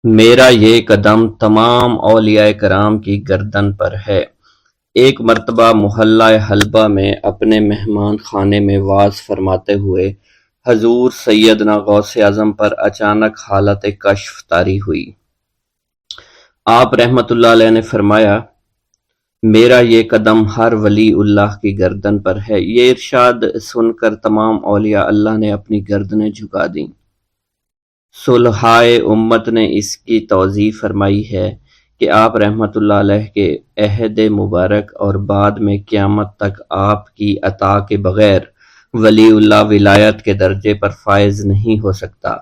میرا یہ قدم تمام اولیاء کرام کی گردن پر ہے۔ ایک مرتبہ محلہ حلبہ میں اپنے مہمان خانے میں وعظ فرماتے ہوئے حضور سیدنا غوث اعظم پر اچانک حالت کشف طاری ہوئی۔ آپ رحمت اللہ علیہ نے فرمایا، میرا یہ قدم ہر ولی اللہ کی گردن پر ہے۔ یہ ارشاد سن کر تمام اولیاء اللہ نے اپنی گردنیں جھکا دیں۔ صلحائے امت نے اس کی توضیح فرمائی ہے کہ آپ رحمت اللہ علیہ کے عہد مبارک اور بعد میں قیامت تک آپ کی عطا کے بغیر ولی اللہ ولایت کے درجے پر فائز نہیں ہو سکتا۔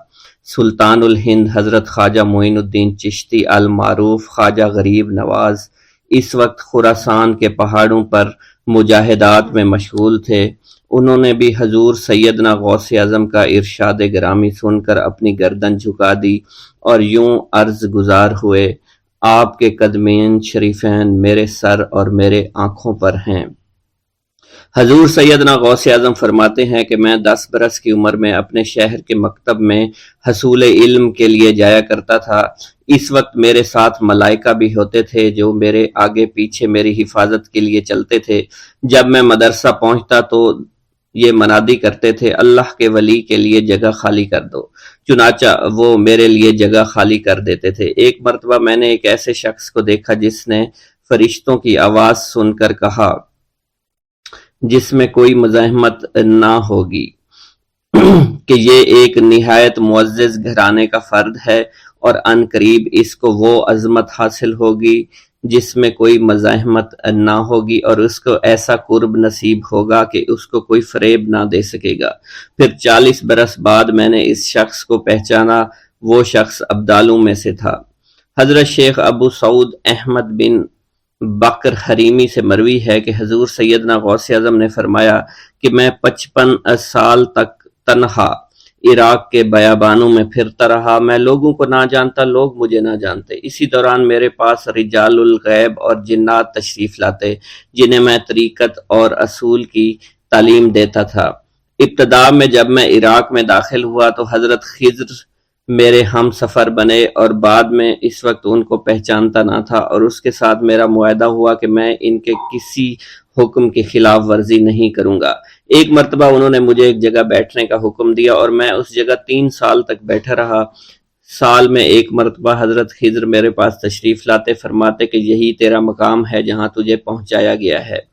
سلطان الہند حضرت خواجہ معین الدین چشتی المعروف خواجہ غریب نواز اس وقت خراسان کے پہاڑوں پر مجاہدات میں مشغول تھے۔ انہوں نے بھی حضور سیدنا غوث اعظم کا ارشاد گرامی سن کر اپنی گردن جھکا دی اور یوں عرض گزار ہوئے، آپ کے قدمین شریفین میرے سر اور میرے آنکھوں پر ہیں۔ حضور سیدنا غوث اعظم فرماتے ہیں کہ میں 10 برس کی عمر میں اپنے شہر کے مکتب میں حصول علم کے لیے جایا کرتا تھا۔ اس وقت میرے ساتھ ملائکہ بھی ہوتے تھے جو میرے آگے پیچھے میری حفاظت کے لیے چلتے تھے۔ جب میں مدرسہ پہنچتا تو یہ منادی کرتے تھے، اللہ کے ولی کے لیے جگہ خالی کر دو۔ چنانچہ وہ میرے لیے جگہ خالی کر دیتے تھے۔ ایک مرتبہ میں نے ایک ایسے شخص کو دیکھا جس نے فرشتوں کی آواز سن کر کہا، جس میں کوئی مزاحمت نہ ہوگی، کہ یہ ایک نہایت معزز گھرانے کا فرد ہے اور عن قریب اس کو وہ عظمت حاصل ہوگی جس میں کوئی مزاحمت نہ ہوگی، اور اس کو ایسا قرب نصیب ہوگا کہ اس کو کوئی فریب نہ دے سکے گا۔ پھر 40 برس بعد میں نے اس شخص کو پہچانا۔ وہ شخص ابدالوں میں سے تھا۔ حضرت شیخ ابو سعود احمد بن بکر حریمی سے مروی ہے کہ حضور سیدنا غوث اعظم نے فرمایا کہ میں 55 سال تک تنہا عراق کے بیابانوں میں پھرتا رہا۔ میں لوگوں کو نہ جانتا، لوگ مجھے نہ جانتے۔ اسی دوران میرے پاس رجال الغیب اور جنات تشریف لاتے جنہیں میں طریقت اور اصول کی تعلیم دیتا تھا۔ ابتدا میں جب میں عراق میں داخل ہوا تو حضرت خضر میرے ہم سفر بنے، اور بعد میں اس وقت ان کو پہچانتا نہ تھا، اور اس کے ساتھ میرا معاہدہ ہوا کہ میں ان کے کسی حکم کی خلاف ورزی نہیں کروں گا۔ ایک مرتبہ انہوں نے مجھے ایک جگہ بیٹھنے کا حکم دیا اور میں اس جگہ 3 سال تک بیٹھا رہا۔ سال میں ایک مرتبہ حضرت خضر میرے پاس تشریف لاتے، فرماتے کہ یہی تیرا مقام ہے جہاں تجھے پہنچایا گیا ہے۔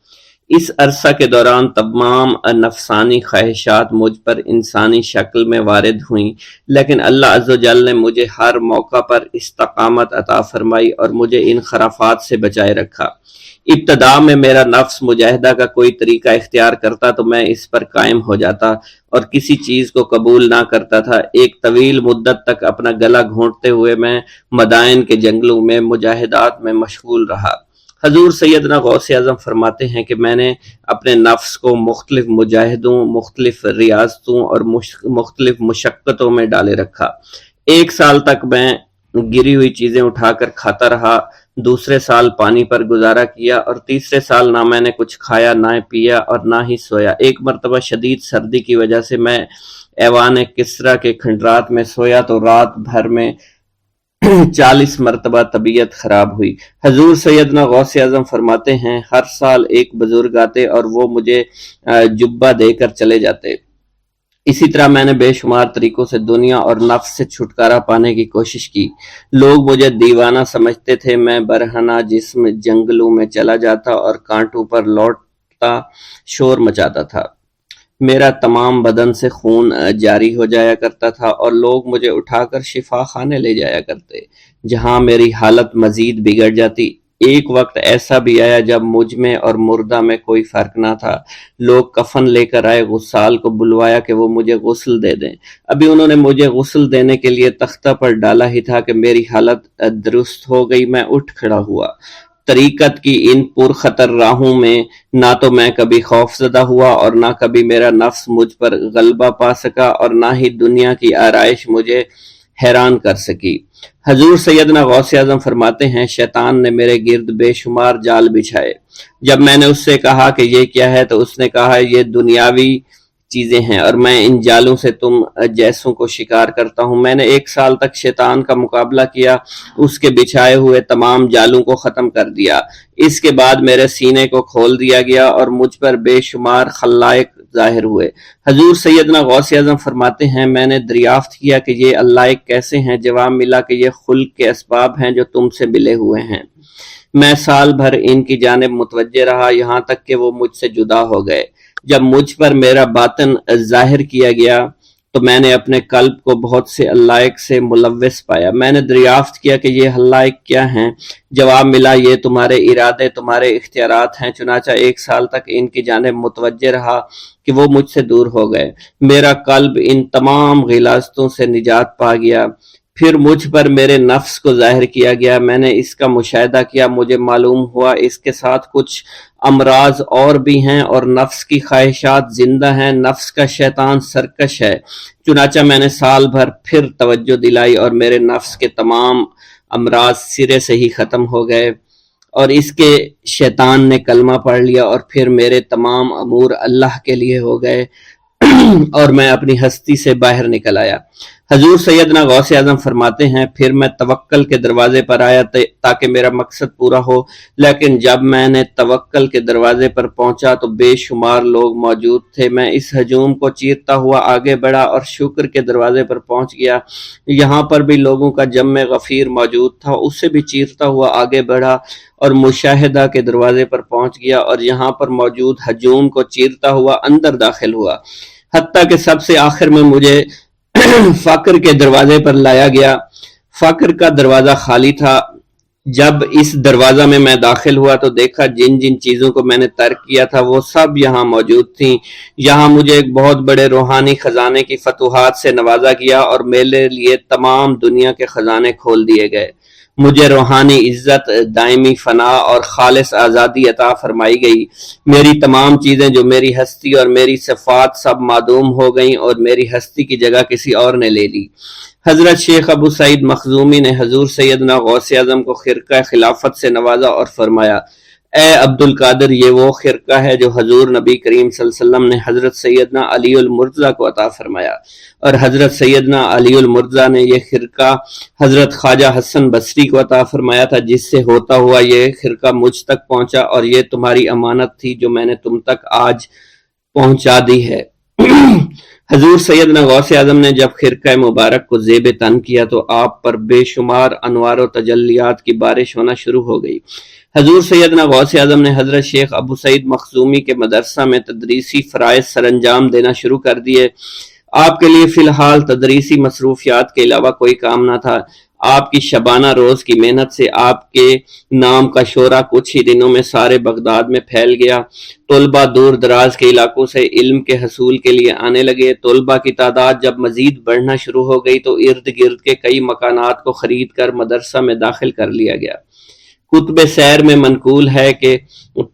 اس عرصہ کے دوران تمام نفسانی خواہشات مجھ پر انسانی شکل میں وارد ہوئیں، لیکن اللہ عز و جل نے مجھے ہر موقع پر استقامت عطا فرمائی اور مجھے ان خرافات سے بچائے رکھا۔ ابتدا میں میرا نفس مجاہدہ کا کوئی طریقہ اختیار کرتا تو میں اس پر قائم ہو جاتا اور کسی چیز کو قبول نہ کرتا تھا۔ ایک طویل مدت تک اپنا گلا گھونٹتے ہوئے میں مدائن کے جنگلوں میں مجاہدات میں مشغول رہا۔ حضور سیدنا غوث اعظم فرماتے ہیں کہ میں نے اپنے نفس کو مختلف مجاہدوں، مختلف ریاضتوں اور مختلف مشقتوں میں ڈالے رکھا۔ 1 سال تک میں گری ہوئی چیزیں اٹھا کر کھاتا رہا، دوسرے سال پانی پر گزارا کیا، اور تیسرے سال نہ میں نے کچھ کھایا، نہ پیا اور نہ ہی سویا۔ ایک مرتبہ شدید سردی کی وجہ سے میں ایوان کسریٰ کے کھنڈرات میں سویا تو رات بھر میں 40 مرتبہ طبیعت خراب ہوئی۔ حضور سیدنا غوث اعظم فرماتے ہیں، ہر سال ایک بزرگ آتے اور وہ مجھے جبہ دے کر چلے جاتے۔ اسی طرح میں نے بے شمار طریقوں سے دنیا اور نفس سے چھٹکارا پانے کی کوشش کی۔ لوگ مجھے دیوانہ سمجھتے تھے۔ میں برہنہ جسم جنگلوں میں چلا جاتا اور کانٹوں پر لوٹتا شور مچاتا تھا۔ میرا تمام بدن سے خون جاری ہو جایا کرتا تھا اور لوگ مجھے اٹھا کر شفا خانے لے جایا کرتے، جہاں میری حالت مزید بگڑ جاتی۔ ایک وقت ایسا بھی آیا جب مجھ میں اور مردہ میں کوئی فرق نہ تھا۔ لوگ کفن لے کر آئے، غسال کو بلوایا کہ وہ مجھے غسل دے دیں۔ ابھی انہوں نے مجھے غسل دینے کے لیے تختہ پر ڈالا ہی تھا کہ میری حالت درست ہو گئی۔ میں اٹھ کھڑا ہوا۔ طریقت کی ان پرخطر راہوں میں نہ تو میں کبھی خوف زدہ ہوا اور نہ کبھی میرا نفس مجھ پر غلبہ پا سکا، اور نہ ہی دنیا کی آرائش مجھے حیران کر سکی۔ حضور سیدنا غوث اعظم فرماتے ہیں، شیطان نے میرے گرد بے شمار جال بچھائے۔ جب میں نے اس سے کہا کہ یہ کیا ہے تو اس نے کہا، یہ دنیاوی چیزیں ہیں اور میں ان جالوں سے تم جیسوں کو شکار کرتا ہوں۔ میں نے 1 سال تک شیطان کا مقابلہ کیا، اس کے بچھائے ہوئے تمام جالوں کو ختم کر دیا۔ اس کے بعد میرے سینے کو کھول دیا گیا اور مجھ پر بے شمار خلائق ظاہر ہوئے۔ حضور سیدنا غوث اعظم فرماتے ہیں میں نے دریافت کیا کہ یہ اللہ کیسے ہیں؟ جواب ملا کہ یہ خلق کے اسباب ہیں جو تم سے ملے ہوئے ہیں۔ میں سال بھر ان کی جانب متوجہ رہا یہاں تک کہ وہ مجھ سے جدا ہو گئے۔ جب مجھ پر میرا باطن ظاہر کیا گیا تو میں نے اپنے قلب کو بہت سے علائق سے ملوث پایا۔ میں نے دریافت کیا کہ یہ علائق کیا ہیں؟ جواب ملا یہ تمہارے ارادے، تمہارے اختیارات ہیں۔ چنانچہ 1 سال تک ان کی جانب متوجہ رہا کہ وہ مجھ سے دور ہو گئے۔ میرا قلب ان تمام غلاظتوں سے نجات پا گیا۔ پھر مجھ پر میرے نفس کو ظاہر کیا گیا، میں نے اس کا مشاہدہ کیا، مجھے معلوم ہوا اس کے ساتھ کچھ امراض اور بھی ہیں اور نفس کی خواہشات زندہ ہیں، نفس کا شیطان سرکش ہے۔ چنانچہ میں نے سال بھر پھر توجہ دلائی اور میرے نفس کے تمام امراض سرے سے ہی ختم ہو گئے اور اس کے شیطان نے کلمہ پڑھ لیا اور پھر میرے تمام امور اللہ کے لیے ہو گئے اور میں اپنی ہستی سے باہر نکل آیا۔ حضور سیدنا غوث اعظم فرماتے ہیں پھر میں توکل کے دروازے پر آیا تاکہ میرا مقصد پورا ہو، لیکن جب میں نے توکل کے دروازے پر پہنچا تو بے شمار لوگ موجود تھے۔ میں اس ہجوم کو چیرتا ہوا آگے بڑھا اور شکر کے دروازے پر پہنچ گیا، یہاں پر بھی لوگوں کا جمع غفیر موجود تھا، اس سے بھی چیرتا ہوا آگے بڑھا اور مشاہدہ کے دروازے پر پہنچ گیا اور یہاں پر موجود ہجوم کو چیرتا ہوا اندر داخل ہوا، حتیٰ کہ سب سے آخر میں مجھے فقر کے دروازے پر لایا گیا۔ فقر کا دروازہ خالی تھا۔ جب اس دروازہ میں داخل ہوا تو دیکھا جن جن چیزوں کو میں نے ترک کیا تھا وہ سب یہاں موجود تھیں۔ یہاں مجھے ایک بہت بڑے روحانی خزانے کی فتوحات سے نوازا گیا اور میرے لیے تمام دنیا کے خزانے کھول دیے گئے۔ مجھے روحانی عزت، دائمی فنا اور خالص آزادی عطا فرمائی گئی۔ میری تمام چیزیں جو میری ہستی اور میری صفات سب معدوم ہو گئیں اور میری ہستی کی جگہ کسی اور نے لے لی۔ حضرت شیخ ابو سعید مخزومی نے حضور سیدنا غوث اعظم کو خرقہ خلافت سے نوازا اور فرمایا اے عبد القادر، یہ وہ خرقہ ہے جو حضور نبی کریم صلی اللہ علیہ وسلم نے حضرت سیدنا علی المرتضیٰ کو عطا فرمایا، اور حضرت سیدنا علی المرتضیٰ نے یہ خرقہ حضرت خواجہ حسن بصری کو عطا فرمایا تھا، جس سے ہوتا ہوا یہ خرقہ مجھ تک پہنچا، اور یہ تمہاری امانت تھی جو میں نے تم تک آج پہنچا دی ہے۔ حضور سیدنا غوث اعظم نے جب خرقہ مبارک کو زیب تن کیا تو آپ پر بے شمار انوار و تجلیات کی بارش ہونا شروع ہو گئی۔ حضور سیدنا غوث اعظم نے حضرت شیخ ابو سعید مخزومی کے مدرسہ میں تدریسی فرائض سر انجام دینا شروع کر دیے۔ آپ کے لیے فی الحال تدریسی مصروفیات کے علاوہ کوئی کام نہ تھا۔ آپ کی شبانہ روز کی محنت سے آپ کے نام کا شعرہ کچھ ہی دنوں میں سارے بغداد میں پھیل گیا۔ طلبہ دور دراز کے علاقوں سے علم کے حصول کے لیے آنے لگے۔ طلبہ کی تعداد جب مزید بڑھنا شروع ہو گئی تو ارد گرد کے کئی مکانات کو خرید کر مدرسہ میں داخل کر لیا گیا۔ کتب سیر میں منقول ہے کہ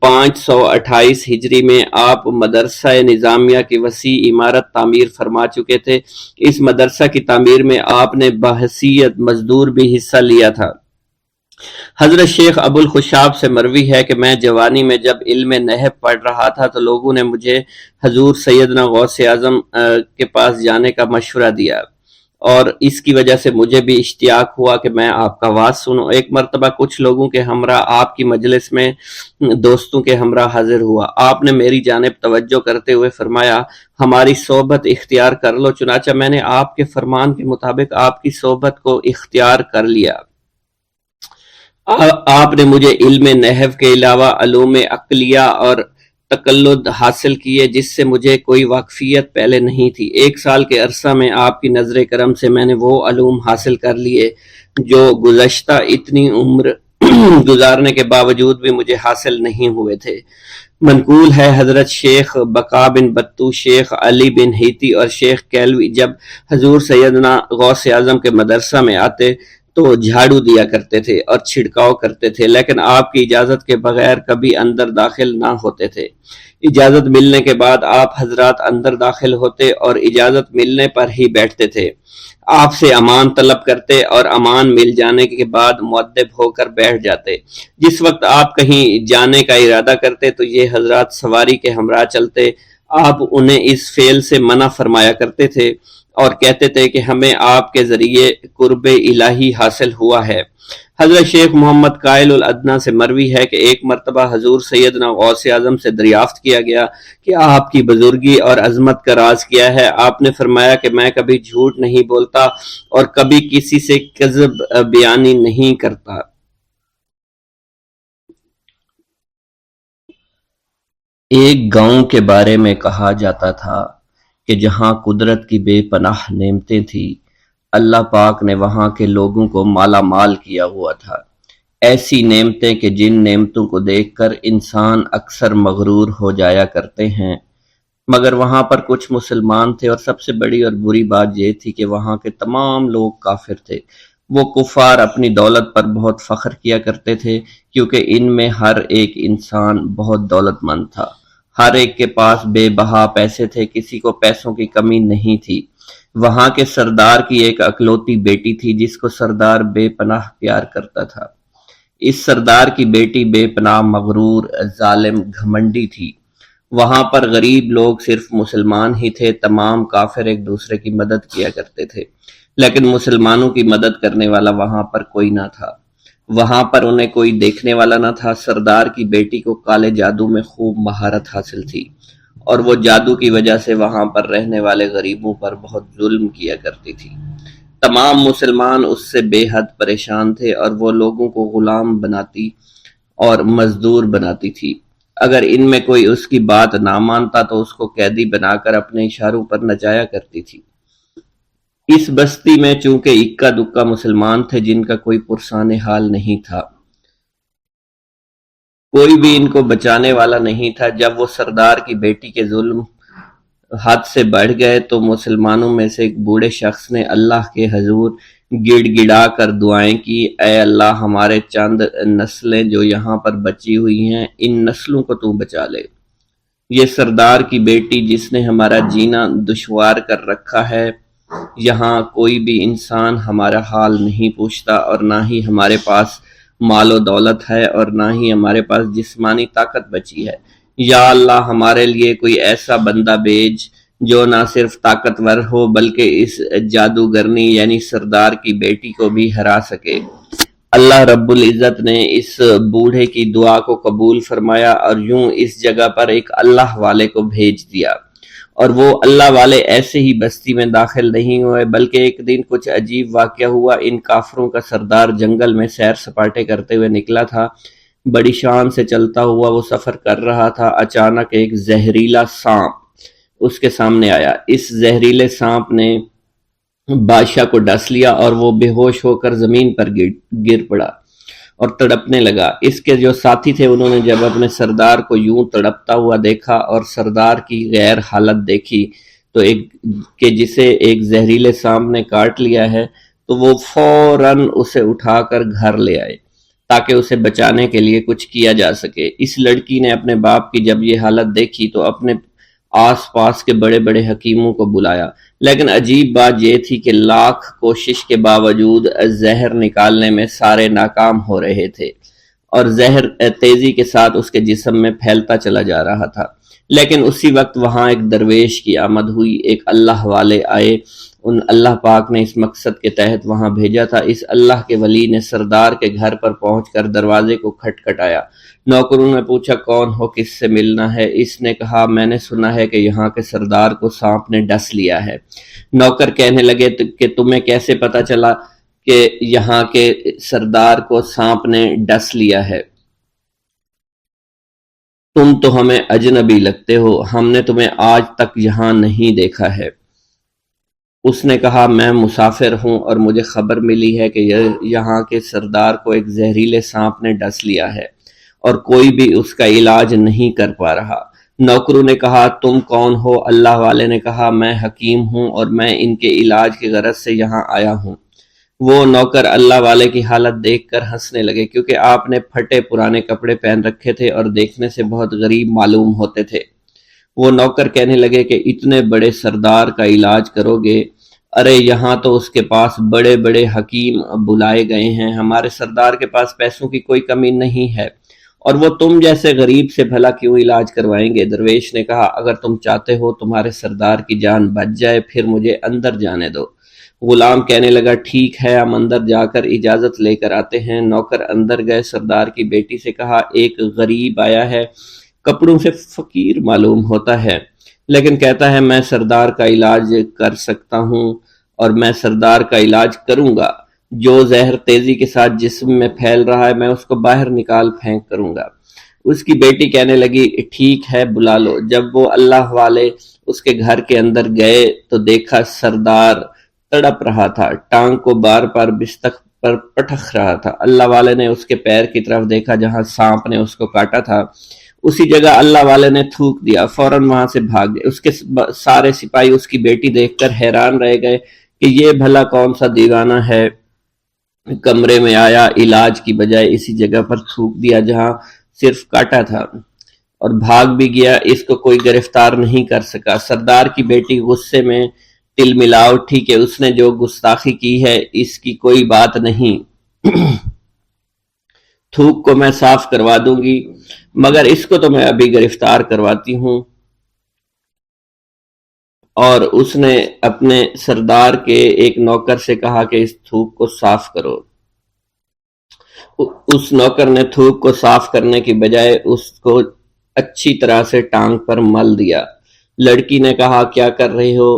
528 ہجری میں آپ مدرسہ نظامیہ کی وسیع عمارت تعمیر فرما چکے تھے۔ اس مدرسہ کی تعمیر میں آپ نے بحیثیت مزدور بھی حصہ لیا تھا۔ حضرت شیخ ابو الخشاب سے مروی ہے کہ میں جوانی میں جب علم نحو پڑھ رہا تھا تو لوگوں نے مجھے حضور سیدنا غوث اعظم کے پاس جانے کا مشورہ دیا، اور اس کی وجہ سے مجھے بھی اشتیاق ہوا کہ میں آپ کا واز سنوں۔ ایک مرتبہ کچھ لوگوں کے ہمراہ آپ کی مجلس میں دوستوں کے ہمراہ حاضر ہوا۔ آپ نے میری جانب توجہ کرتے ہوئے فرمایا ہماری صحبت اختیار کر لو۔ چنانچہ میں نے آپ کے فرمان کے مطابق آپ کی صحبت کو اختیار کر لیا۔ آپ نے مجھے علم نحو کے علاوہ علوم عقلیہ اور تقلد حاصل کیے جس سے مجھے کوئی واقفیت پہلے نہیں تھی۔ 1 سال کے عرصہ میں آپ کی نظر کرم سے میں نے وہ علوم حاصل کر لیے جو گزشتہ اتنی عمر گزارنے کے باوجود بھی مجھے حاصل نہیں ہوئے تھے۔ منقول ہے حضرت شیخ بقا بن بطو، شیخ علی بن ہیتی اور شیخ کیلوی جب حضور سیدنا غوث اعظم کے مدرسہ میں آتے تو جھاڑو دیا کرتے تھے اور چھڑکاؤ کرتے تھے، لیکن آپ کی اجازت کے بغیر کبھی اندر داخل نہ ہوتے تھے۔ اجازت ملنے کے بعد آپ حضرات اندر داخل ہوتے اور اجازت ملنے پر ہی بیٹھتے تھے۔ آپ سے امان طلب کرتے اور امان مل جانے کے بعد مؤدب ہو کر بیٹھ جاتے۔ جس وقت آپ کہیں جانے کا ارادہ کرتے تو یہ حضرات سواری کے ہمراہ چلتے۔ آپ انہیں اس فعل سے منع فرمایا کرتے تھے اور کہتے تھے کہ ہمیں آپ کے ذریعے قرب الہی حاصل ہوا ہے۔ حضرت شیخ محمد قائل الادنیٰ سے مروی ہے کہ ایک مرتبہ حضور سیدنا غوث اعظم سے دریافت کیا گیا کہ آپ کی بزرگی اور عظمت کا راز کیا ہے؟ آپ نے فرمایا کہ میں کبھی جھوٹ نہیں بولتا اور کبھی کسی سے کذب بیانی نہیں کرتا۔ ایک گاؤں کے بارے میں کہا جاتا تھا کہ جہاں قدرت کی بے پناہ نعمتیں تھیں، اللہ پاک نے وہاں کے لوگوں کو مالا مال کیا ہوا تھا۔ ایسی نعمتیں کہ جن نعمتوں کو دیکھ کر انسان اکثر مغرور ہو جایا کرتے ہیں، مگر وہاں پر کچھ مسلمان تھے، اور سب سے بڑی اور بری بات یہ تھی کہ وہاں کے تمام لوگ کافر تھے۔ وہ کفار اپنی دولت پر بہت فخر کیا کرتے تھے، کیونکہ ان میں ہر ایک انسان بہت دولت مند تھا۔ ہر ایک کے پاس بے بہا پیسے تھے، کسی کو پیسوں کی کمی نہیں تھی۔ وہاں کے سردار کی ایک اکلوتی بیٹی تھی جس کو سردار بے پناہ پیار کرتا تھا۔ اس سردار کی بیٹی بے پناہ مغرور، ظالم، گھمنڈی تھی۔ وہاں پر غریب لوگ صرف مسلمان ہی تھے، تمام کافر ایک دوسرے کی مدد کیا کرتے تھے، لیکن مسلمانوں کی مدد کرنے والا وہاں پر کوئی نہ تھا۔ وہاں پر انہیں کوئی دیکھنے والا نہ تھا۔ سردار کی بیٹی کو کالے جادو میں خوب مہارت حاصل تھی، اور وہ جادو کی وجہ سے وہاں پر رہنے والے غریبوں پر بہت ظلم کیا کرتی تھی۔ تمام مسلمان اس سے بے حد پریشان تھے، اور وہ لوگوں کو غلام بناتی اور مزدور بناتی تھی۔ اگر ان میں کوئی اس کی بات نہ مانتا تو اس کو قیدی بنا کر اپنے اشاروں پر نچایا کرتی تھی۔ اس بستی میں چونکہ اکا دکا مسلمان تھے جن کا کوئی پرسان حال نہیں تھا، کوئی بھی ان کو بچانے والا نہیں تھا۔ جب وہ سردار کی بیٹی کے ظلم حد سے بڑھ گئے تو مسلمانوں میں سے ایک بوڑھے شخص نے اللہ کے حضور گڑ گڑا کر دعائیں کی، اے اللہ، ہمارے چند نسلیں جو یہاں پر بچی ہوئی ہیں، ان نسلوں کو تو بچا لے۔ یہ سردار کی بیٹی جس نے ہمارا جینا دشوار کر رکھا ہے، یہاں کوئی بھی انسان ہمارا حال نہیں پوچھتا، اور نہ ہی ہمارے پاس مال و دولت ہے، اور نہ ہی ہمارے پاس جسمانی طاقت بچی ہے۔ یا اللہ، ہمارے لیے کوئی ایسا بندہ بھیج جو نہ صرف طاقتور ہو بلکہ اس جادوگرنی یعنی سردار کی بیٹی کو بھی ہرا سکے۔ اللہ رب العزت نے اس بوڑھے کی دعا کو قبول فرمایا، اور یوں اس جگہ پر ایک اللہ والے کو بھیج دیا، اور وہ اللہ والے ایسے ہی بستی میں داخل نہیں ہوئے، بلکہ ایک دن کچھ عجیب واقعہ ہوا۔ ان کافروں کا سردار جنگل میں سیر سپاٹے کرتے ہوئے نکلا تھا، بڑی شان سے چلتا ہوا وہ سفر کر رہا تھا۔ اچانک ایک زہریلا سانپ اس کے سامنے آیا۔ اس زہریلے سانپ نے بادشاہ کو ڈس لیا، اور وہ بے ہوش ہو کر زمین پر گر پڑا اور تڑپنے لگا۔ اس کے جو ساتھی تھے انہوں نے جب اپنے سردار کو یوں تڑپتا ہوا دیکھا اور سردار کی غیر حالت دیکھی تو کہ جسے ایک زہریلے سانپ نے کاٹ لیا ہے، تو وہ فوراً اسے اٹھا کر گھر لے آئے تاکہ اسے بچانے کے لیے کچھ کیا جا سکے۔ اس لڑکی نے اپنے باپ کی جب یہ حالت دیکھی تو اپنے آس پاس کے بڑے بڑے حکیموں کو بلایا، لیکن عجیب بات یہ تھی کہ لاکھ کوشش کے باوجود زہر نکالنے میں سارے ناکام ہو رہے تھے، اور زہر تیزی کے ساتھ اس کے جسم میں پھیلتا چلا جا رہا تھا۔ لیکن اسی وقت وہاں ایک درویش کی آمد ہوئی، ایک اللہ والے آئے، ان اللہ پاک نے اس مقصد کے تحت وہاں بھیجا تھا۔ اس اللہ کے ولی نے سردار کے گھر پر پہنچ کر دروازے کو کھٹکھٹایا۔ نوکروں نے پوچھا کون ہو، کس سے ملنا ہے؟ اس نے کہا میں نے سنا ہے کہ یہاں کے سردار کو سانپ نے ڈس لیا ہے۔ نوکر کہنے لگے کہ تمہیں کیسے پتا چلا کہ یہاں کے سردار کو سانپ نے ڈس لیا ہے؟ تم تو ہمیں اجنبی لگتے ہو، ہم نے تمہیں آج تک یہاں نہیں دیکھا ہے۔ اس نے کہا میں مسافر ہوں اور مجھے خبر ملی ہے کہ یہاں کے سردار کو ایک زہریلے سانپ نے ڈس لیا ہے اور کوئی بھی اس کا علاج نہیں کر پا رہا۔ نوکروں نے کہا تم کون ہو؟ اللہ والے نے کہا میں حکیم ہوں اور میں ان کے علاج کی غرض سے یہاں آیا ہوں۔ وہ نوکر اللہ والے کی حالت دیکھ کر ہنسنے لگے، کیونکہ آپ نے پھٹے پرانے کپڑے پہن رکھے تھے اور دیکھنے سے بہت غریب معلوم ہوتے تھے۔ وہ نوکر کہنے لگے کہ اتنے بڑے سردار کا علاج کرو گے؟ ارے یہاں تو اس کے پاس بڑے بڑے حکیم بلائے گئے ہیں، ہمارے سردار کے پاس پیسوں کی کوئی کمی نہیں ہے، اور وہ تم جیسے غریب سے بھلا کیوں علاج کروائیں گے؟ درویش نے کہا اگر تم چاہتے ہو تمہارے سردار کی جان بچ جائے پھر مجھے اندر جانے دو۔ غلام کہنے لگا ٹھیک ہے ہم اندر جا کر اجازت لے کر آتے ہیں۔ نوکر اندر گئے، سردار کی بیٹی سے کہا ایک غریب آیا ہے، کپڑوں سے فقیر معلوم ہوتا ہے لیکن کہتا ہے میں سردار کا علاج کر سکتا ہوں اور میں سردار کا علاج کروں گا۔ جو زہر تیزی کے ساتھ جسم میں پھیل رہا ہے میں اس کو باہر نکال پھینک کروں گا۔ اس کی بیٹی کہنے لگی ٹھیک ہے بلا لو۔ جب وہ اللہ والے اس کے گھر کے اندر گئے تو دیکھا سردار تڑپ رہا تھا، ٹانگ کو بار بار بستر پر پٹخ رہا تھا۔ اللہ والے نے اس کے پیر کی طرف دیکھا جہاں سانپ نے اس کو کاٹا تھا، اسی جگہ اللہ والے نے تھوک دیا، فوراً وہاں سے بھاگ گئے۔ اس کے سارے سپاہی اس کی بیٹی دیکھ کر حیران رہ گئے کہ یہ بھلا کون سا دیوانہ ہے، کمرے میں آیا، علاج کی بجائے اسی جگہ پر تھوک دیا جہاں صرف کاٹا تھا اور بھاگ بھی گیا، اس کو کوئی گرفتار نہیں کر سکا۔ سردار کی بیٹی غصے میں تل ملا اٹھی کہ اس نے جو گستاخی کی ہے اس کی کوئی بات نہیں، تھوک کو میں صاف کروا دوں گی مگر اس کو تو میں ابھی گرفتار کرواتی ہوں۔ اور اس نے اپنے سردار کے ایک نوکر سے کہا کہ اس تھوک کو صاف کرو۔ اس نوکر نے تھوک کو صاف کرنے کی بجائے اس کو اچھی طرح سے ٹانگ پر مل دیا۔ لڑکی نے کہا کیا کر رہے ہو؟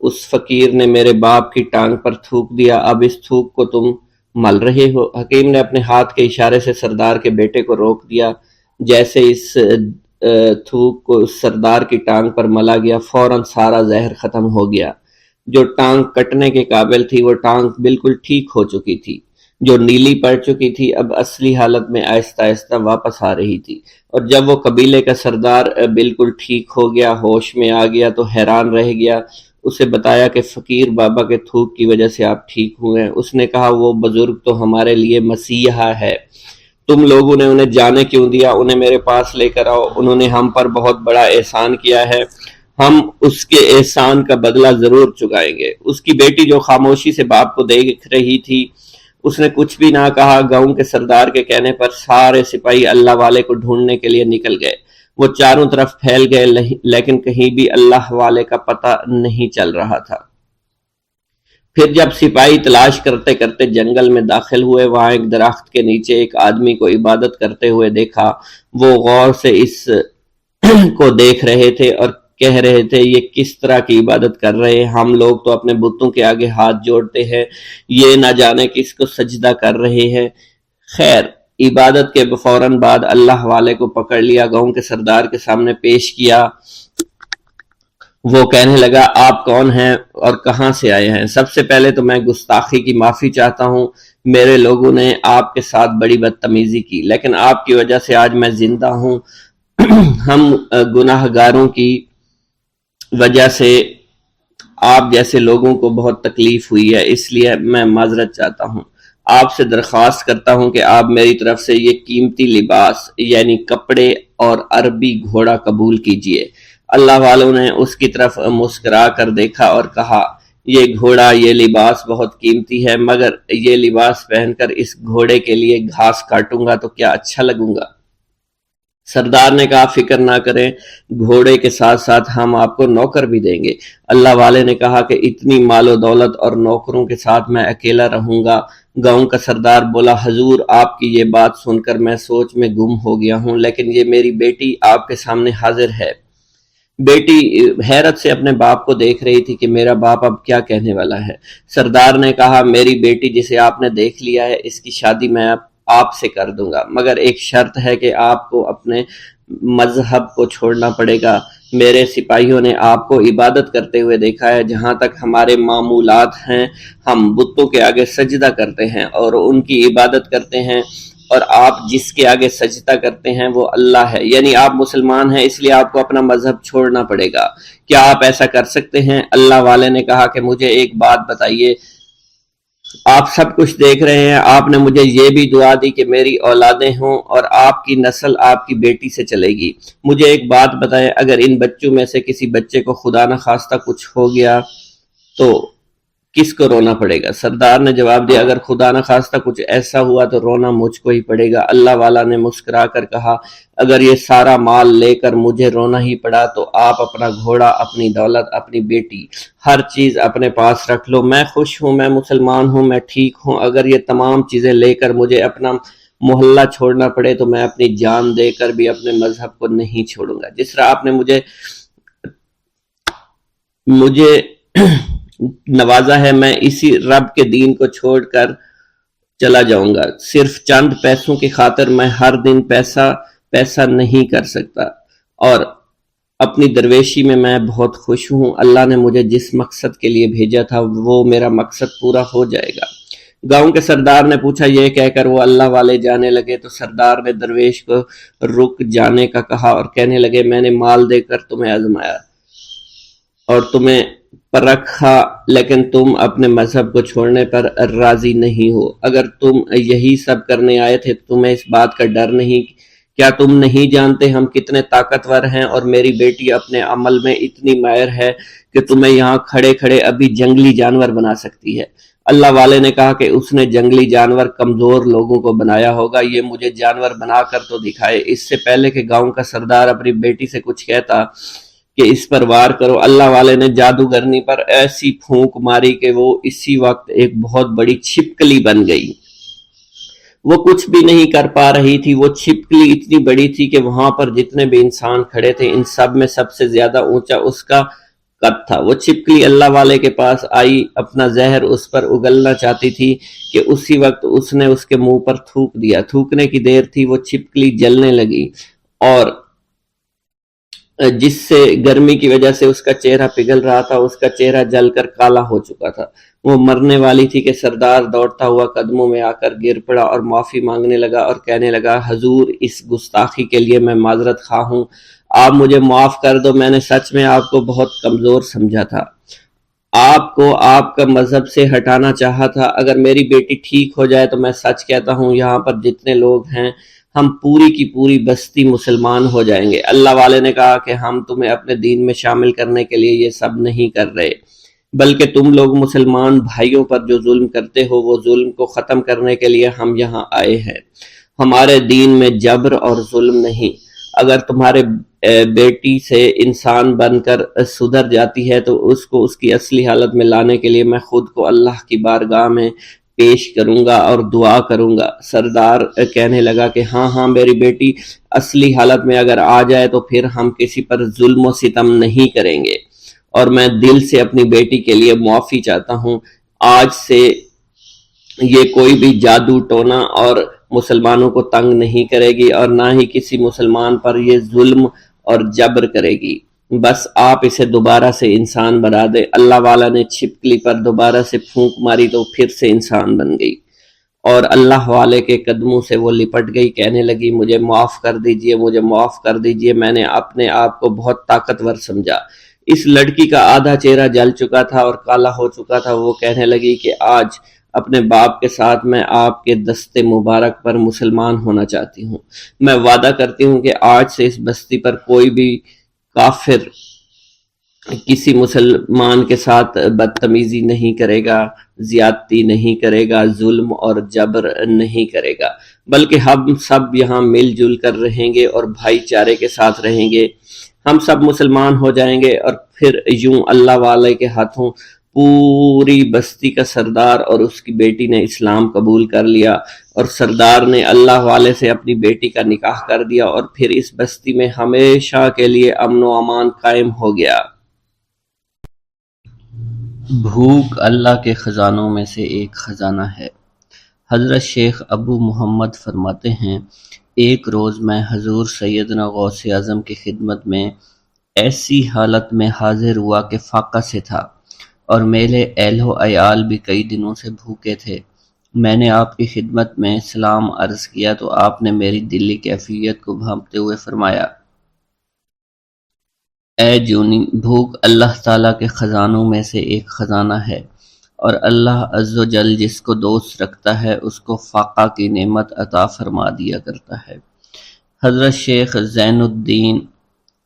اس فقیر نے میرے باپ کی ٹانگ پر تھوک دیا، اب اس تھوک کو تم مل رہے ہو؟ حکیم نے اپنے ہاتھ کے اشارے سے سردار کے بیٹے کو روک دیا۔ جیسے اس تھوک کو سردار کی ٹانگ پر ملا گیا فوراً سارا زہر ختم ہو گیا۔ جو ٹانگ کٹنے کے قابل تھی وہ ٹانگ بالکل ٹھیک ہو چکی تھی، جو نیلی پڑ چکی تھی اب اصلی حالت میں آہستہ آہستہ واپس آ رہی تھی۔ اور جب وہ قبیلے کا سردار بالکل ٹھیک ہو گیا، ہوش میں آ گیا تو حیران رہ گیا۔ اسے بتایا کہ فقیر بابا کے تھوک کی وجہ سے آپ ٹھیک ہوئے ہیں۔ اس نے کہا وہ بزرگ تو ہمارے لیے مسیحا ہے، تم لوگوں نے انہیں جانے کیوں دیا؟ انہیں میرے پاس لے کر آؤ، انہوں نے ہم پر بہت بڑا احسان کیا ہے، ہم اس کے احسان کا بدلہ ضرور چکائیں گے۔ اس کی بیٹی جو خاموشی سے باپ کو دیکھ رہی تھی اس نے کچھ بھی نہ کہا۔ گاؤں کے سردار کے کہنے پر سارے سپاہی اللہ والے کو ڈھونڈنے کے لیے نکل گئے۔ وہ چاروں طرف پھیل گئے لیکن کہیں بھی اللہ والے کا پتہ نہیں چل رہا تھا۔ پھر جب سپاہی تلاش کرتے کرتے جنگل میں داخل ہوئے، وہاں ایک درخت کے نیچے ایک آدمی کو عبادت کرتے ہوئے دیکھا۔ وہ غور سے اس کو دیکھ رہے تھے اور کہہ رہے تھے یہ کس طرح کی عبادت کر رہے ہیں؟ ہم لوگ تو اپنے بتوں کے آگے ہاتھ جوڑتے ہیں، یہ نہ جانے کس کو سجدہ کر رہے ہیں۔ خیر، عبادت کے فوراً بعد اللہ والے کو پکڑ لیا، گاؤں کے سردار کے سامنے پیش کیا۔ وہ کہنے لگا آپ کون ہیں اور کہاں سے آئے ہیں؟ سب سے پہلے تو میں گستاخی کی معافی چاہتا ہوں، میرے لوگوں نے آپ کے ساتھ بڑی بدتمیزی کی لیکن آپ کی وجہ سے آج میں زندہ ہوں۔ ہم گناہ گاروں کی وجہ سے آپ جیسے لوگوں کو بہت تکلیف ہوئی ہے، اس لیے میں معذرت چاہتا ہوں۔ آپ سے درخواست کرتا ہوں کہ آپ میری طرف سے یہ قیمتی لباس یعنی کپڑے اور عربی گھوڑا قبول کیجئے۔ اللہ والوں نے اس کی طرف مسکرا کر دیکھا اور کہا یہ گھوڑا، یہ لباس بہت قیمتی ہے مگر یہ لباس پہن کر اس گھوڑے کے لیے گھاس کاٹوں گا تو کیا اچھا لگوں گا؟ سردار نے کہا فکر نہ کریں، گھوڑے کے ساتھ ساتھ ہم آپ کو نوکر بھی دیں گے۔ اللہ والے نے کہا کہ اتنی مال و دولت اور نوکروں کے ساتھ میں اکیلا رہوں گا؟ گاؤں کا سردار بولا حضور آپ کی یہ بات سن کر میں سوچ میں گم ہو گیا ہوں، لیکن یہ میری بیٹی آپ کے سامنے حاضر ہے۔ بیٹی حیرت سے اپنے باپ کو دیکھ رہی تھی کہ میرا باپ اب کیا کہنے والا ہے۔ سردار نے کہا میری بیٹی جسے آپ نے دیکھ لیا ہے اس کی شادی میں آپ سے کر دوں گا مگر ایک شرط ہے کہ آپ کو اپنے مذہب کو چھوڑنا پڑے گا۔ میرے سپاہیوں نے آپ کو عبادت کرتے ہوئے دیکھا ہے، جہاں تک ہمارے معمولات ہیں ہم بتوں کے آگے سجدہ کرتے ہیں اور ان کی عبادت کرتے ہیں، اور آپ جس کے آگے سجدہ کرتے ہیں وہ اللہ ہے، یعنی آپ مسلمان ہیں، اس لیے آپ کو اپنا مذہب چھوڑنا پڑے گا۔ کیا آپ ایسا کر سکتے ہیں؟ اللہ والے نے کہا کہ مجھے ایک بات بتائیے، آپ سب کچھ دیکھ رہے ہیں، آپ نے مجھے یہ بھی دعا دی کہ میری اولادیں ہوں اور آپ کی نسل آپ کی بیٹی سے چلے گی۔ مجھے ایک بات بتائیں، اگر ان بچوں میں سے کسی بچے کو خدا نخواستہ کچھ ہو گیا تو کس کو رونا پڑے گا؟ سردار نے جواب دیا اگر خدا نہ خواستہ کچھ ایسا ہوا تو رونا مجھ کو ہی پڑے گا۔ اللہ والا نے مسکرا کر کہا اگر یہ سارا مال لے کر مجھے رونا ہی پڑا تو آپ اپنا گھوڑا، اپنی دولت، اپنی بیٹی، ہر چیز اپنے پاس رکھ لو، میں خوش ہوں، میں مسلمان ہوں، میں ٹھیک ہوں۔ اگر یہ تمام چیزیں لے کر مجھے اپنا محلہ چھوڑنا پڑے تو میں اپنی جان دے کر بھی اپنے مذہب کو نہیں چھوڑوں گا۔ جس طرح آپ نے مجھے نوازا ہے میں اسی رب کے دین کو چھوڑ کر چلا جاؤں گا۔ صرف چند پیسوں کی خاطر میں ہر دن پیسہ نہیں کر سکتا، اور اپنی درویشی میں بہت خوش ہوں۔ اللہ نے مجھے جس مقصد کے لیے بھیجا تھا وہ میرا مقصد پورا ہو جائے گا۔ گاؤں کے سردار نے پوچھا، یہ کہہ کر وہ اللہ والے جانے لگے تو سردار نے درویش کو رک جانے کا کہا اور کہنے لگے میں نے مال دے کر تمہیں آزمایا اور تمہیں پرکھا، لیکن تم اپنے مذہب کو چھوڑنے پر راضی نہیں ہو۔ اگر تم یہی سب کرنے آئے تھے تو تمہیں اس بات کا ڈر نہیں؟ کیا تم نہیں جانتے ہم کتنے طاقتور ہیں اور میری بیٹی اپنے عمل میں اتنی ماہر ہے کہ تمہیں یہاں کھڑے کھڑے ابھی جنگلی جانور بنا سکتی ہے۔ اللہ والے نے کہا کہ اس نے جنگلی جانور کمزور لوگوں کو بنایا ہوگا، یہ مجھے جانور بنا کر تو دکھائے۔ اس سے پہلے کہ گاؤں کا سردار اپنی بیٹی سے کچھ کہتا کہ اس پر وار کرو، اللہ والے نے جادوگرنی پر ایسی پھونک ماری کہ وہ اسی وقت ایک بہت بڑی چھپکلی بن گئی۔ وہ کچھ بھی نہیں کر پا رہی تھی، وہ چھپکلی اتنی بڑی تھی کہ وہاں پر جتنے بھی انسان کھڑے تھے ان سب میں سب سے زیادہ اونچا اس کا قد تھا۔ وہ چھپکلی اللہ والے کے پاس آئی، اپنا زہر اس پر اگلنا چاہتی تھی کہ اسی وقت اس نے اس کے منہ پر تھوک دیا۔ تھوکنے کی دیر تھی وہ چھپکلی جلنے لگی اور جس سے گرمی کی وجہ سے اس کا چہرہ پگھل رہا تھا، اس کا چہرہ جل کر کالا ہو چکا تھا، وہ مرنے والی تھی کہ سردار دوڑتا ہوا قدموں میں آ کر گر پڑا اور معافی مانگنے لگا اور کہنے لگا حضور اس گستاخی کے لیے میں معذرت خواہ ہوں، آپ مجھے معاف کر دو، میں نے سچ میں آپ کو بہت کمزور سمجھا تھا، آپ کو آپ کا مذہب سے ہٹانا چاہا تھا۔ اگر میری بیٹی ٹھیک ہو جائے تو میں سچ کہتا ہوں یہاں پر جتنے لوگ ہیں ہم پوری کی پوری بستی مسلمان ہو جائیں گے۔ اللہ والے نے کہا کہ ہم تمہیں اپنے دین میں شامل کرنے کے لیے یہ سب نہیں کر رہے، بلکہ تم لوگ مسلمان بھائیوں پر جو ظلم کرتے ہو وہ ظلم کو ختم کرنے کے لیے ہم یہاں آئے ہیں۔ ہمارے دین میں جبر اور ظلم نہیں۔ اگر تمہارے بیٹی سے انسان بن کر سدھر جاتی ہے تو اس کو اس کی اصلی حالت میں لانے کے لیے میں خود کو اللہ کی بارگاہ میں پیش کروں گا اور دعا کروں گا۔ سردار کہنے لگا کہ ہاں میری بیٹی اصلی حالت میں اگر آ جائے تو پھر ہم کسی پر ظلم و ستم نہیں کریں گے، اور میں دل سے اپنی بیٹی کے لیے معافی چاہتا ہوں۔ آج سے یہ کوئی بھی جادو ٹونا اور مسلمانوں کو تنگ نہیں کرے گی اور نہ ہی کسی مسلمان پر یہ ظلم اور جبر کرے گی، بس آپ اسے دوبارہ سے انسان بنا دے۔ اللہ والا نے چھپکلی پر دوبارہ سے پھونک ماری تو پھر سے انسان بن گئی اور اللہ والے کے قدموں سے وہ لپٹ گئی، کہنے لگی مجھے معاف کر دیجئے، مجھے معاف کر دیجئے، میں نے اپنے آپ کو بہت طاقتور سمجھا۔ اس لڑکی کا آدھا چہرہ جل چکا تھا اور کالا ہو چکا تھا، وہ کہنے لگی کہ آج اپنے باپ کے ساتھ میں آپ کے دست مبارک پر مسلمان ہونا چاہتی ہوں۔ میں وعدہ کرتی ہوں کہ آج سے اس بستی پر کوئی بھی کافر کسی مسلمان کے ساتھ بدتمیزی نہیں کرے گا، زیادتی نہیں کرے گا، ظلم اور جبر نہیں کرے گا، بلکہ ہم سب یہاں مل جل کر رہیں گے اور بھائی چارے کے ساتھ رہیں گے۔ ہم سب مسلمان ہو جائیں گے اور پھر یوں اللہ والے کے ہاتھوں پوری بستی کا سردار اور اس کی بیٹی نے اسلام قبول کر لیا اور سردار نے اللہ والے سے اپنی بیٹی کا نکاح کر دیا اور پھر اس بستی میں ہمیشہ کے لیے امن و امان قائم ہو گیا۔ بھوک اللہ کے خزانوں میں سے ایک خزانہ ہے۔ حضرت شیخ ابو محمد فرماتے ہیں ایک روز میں حضور سیدنا غوث اعظم کی خدمت میں ایسی حالت میں حاضر ہوا کہ فاقہ سے تھا اور میرے اہل و عیال بھی کئی دنوں سے بھوکے تھے۔ میں نے آپ کی خدمت میں سلام عرض کیا تو آپ نے میری دلی کیفیت کو بھانپتے ہوئے فرمایا اے جونی، بھوک اللہ تعالیٰ کے خزانوں میں سے ایک خزانہ ہے اور اللہ عز و جل جس کو دوست رکھتا ہے اس کو فاقہ کی نعمت عطا فرما دیا کرتا ہے۔ حضرت شیخ زین الدین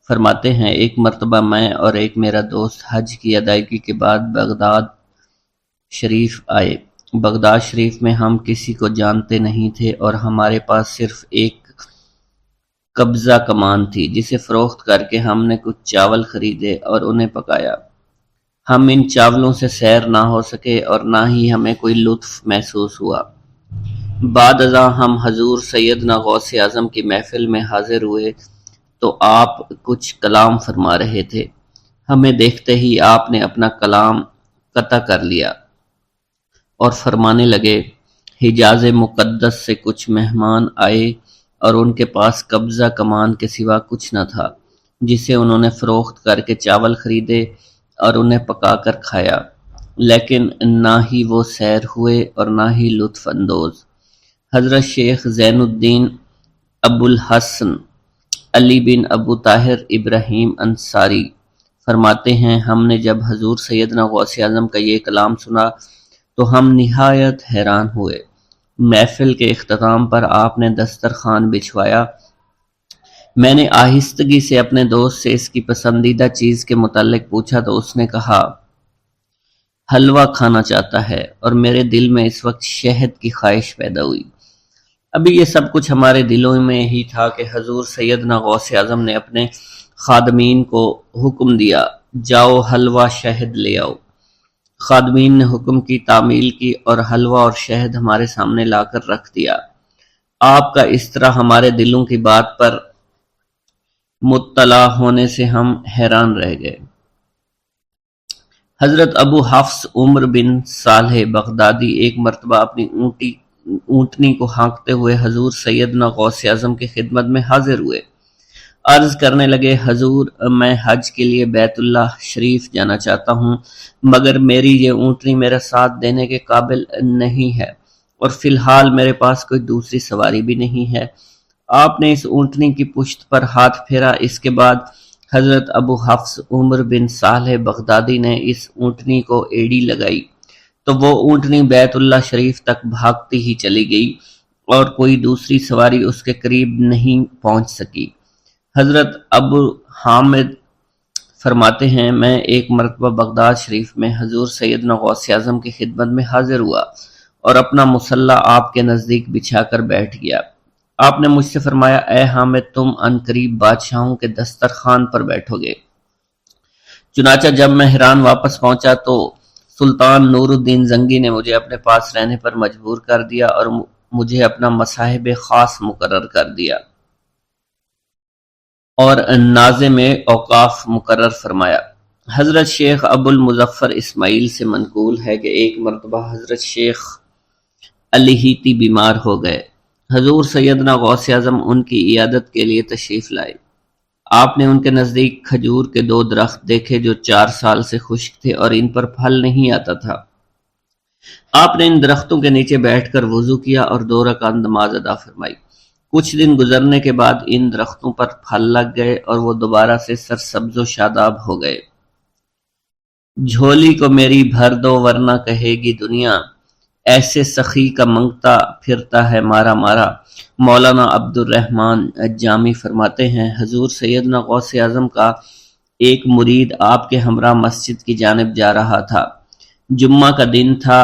فرماتے ہیں ایک مرتبہ میں اور ایک میرا دوست حج کی ادائیگی کے بعد بغداد شریف آئے۔ بغداد شریف میں ہم کسی کو جانتے نہیں تھے اور ہمارے پاس صرف ایک قبضہ کمان تھی جسے فروخت کر کے ہم نے کچھ چاول خریدے اور انہیں پکایا۔ ہم ان چاولوں سے سیر نہ ہو سکے اور نہ ہی ہمیں کوئی لطف محسوس ہوا۔ بعد ازاں ہم حضور سیدنا غوث اعظم کی محفل میں حاضر ہوئے تو آپ کچھ کلام فرما رہے تھے۔ ہمیں دیکھتے ہی آپ نے اپنا کلام قطع کر لیا اور فرمانے لگے، حجاز مقدس سے کچھ مہمان آئے اور ان کے پاس قبضہ کمان کے سوا کچھ نہ تھا جسے انہوں نے فروخت کر کے چاول خریدے اور انہیں پکا کر کھایا، لیکن نہ ہی وہ سیر ہوئے اور نہ ہی لطف اندوز۔ حضرت شیخ زین الدین ابو الحسن علی بن ابو طاہر ابراہیم انصاری فرماتے ہیں، ہم نے جب حضور سیدنا غوث اعظم کا یہ کلام سنا تو ہم نہایت حیران ہوئے۔ محفل کے اختتام پر آپ نے دسترخوان بچھوایا۔ میں نے آہستگی سے اپنے دوست سے اس کی پسندیدہ چیز کے متعلق پوچھا تو اس نے کہا، حلوہ کھانا چاہتا ہے، اور میرے دل میں اس وقت شہد کی خواہش پیدا ہوئی۔ ابھی یہ سب کچھ ہمارے دلوں میں ہی تھا کہ حضور سیدنا غوث اعظم نے اپنے خادمین کو حکم دیا، جاؤ حلوہ شہد لے آؤ۔ خادمین نے حکم کی تعمیل کی اور حلوہ اور شہد ہمارے سامنے لا کر رکھ دیا۔ آپ کا اس طرح ہمارے دلوں کی بات پر مطلع ہونے سے ہم حیران رہ گئے۔ حضرت ابو حفص عمر بن صالح بغدادی ایک مرتبہ اپنی اونٹنی کو ہانکتے ہوئے حضور سیدنا غوث اعظم کی خدمت میں حاضر ہوئے۔ عرض کرنے لگے، حضور، میں حج کے لیے بیت اللہ شریف جانا چاہتا ہوں، مگر میری یہ اونٹنی میرا ساتھ دینے کے قابل نہیں ہے اور فی الحال میرے پاس کوئی دوسری سواری بھی نہیں ہے۔ آپ نے اس اونٹنی کی پشت پر ہاتھ پھیرا۔ اس کے بعد حضرت ابو حفص عمر بن صالح بغدادی نے اس اونٹنی کو ایڑی لگائی تو وہ اونٹنی بیت اللہ شریف تک بھاگتی ہی چلی گئی اور کوئی دوسری سواری اس کے قریب نہیں پہنچ سکی۔ حضرت ابو حامد فرماتے ہیں، میں ایک مرتبہ بغداد شریف میں حضور سیدنا غوث اعظم کی خدمت میں حاضر ہوا اور اپنا مصلی آپ کے نزدیک بچھا کر بیٹھ گیا۔ آپ نے مجھ سے فرمایا، اے حامد، تم عنقریب بادشاہوں کے دسترخوان پر بیٹھو گے۔ چنانچہ جب میں حران واپس پہنچا تو سلطان نور الدین زنگی نے مجھے اپنے پاس رہنے پر مجبور کر دیا اور مجھے اپنا مصاحب خاص مقرر کر دیا اور ناظم اوقاف مقرر فرمایا۔ حضرت شیخ ابو المظفر اسماعیل سے منقول ہے کہ ایک مرتبہ حضرت شیخ الہیتی بیمار ہو گئے۔ حضور سیدنا غوث اعظم ان کی عیادت کے لیے تشریف لائے۔ آپ نے ان کے نزدیک کھجور کے 2 درخت دیکھے جو 4 سال سے خشک تھے اور ان پر پھل نہیں آتا تھا۔ آپ نے ان درختوں کے نیچے بیٹھ کر وضو کیا اور 2 رکعت نماز ادا فرمائی۔ کچھ دن گزرنے کے بعد ان درختوں پر پھل لگ گئے اور وہ دوبارہ سے سرسبز و شاداب ہو گئے۔ جھولی کو میری بھر دو ورنہ کہے گی دنیا، ایسے سخی کا منگتا پھرتا ہے مارا مارا۔ مولانا عبد الرحمن جامی فرماتے ہیں، حضور سیدنا غوث اعظم کا ایک مرید آپ کے ہمراہ مسجد کی جانب جا رہا تھا۔ جمعہ کا دن تھا۔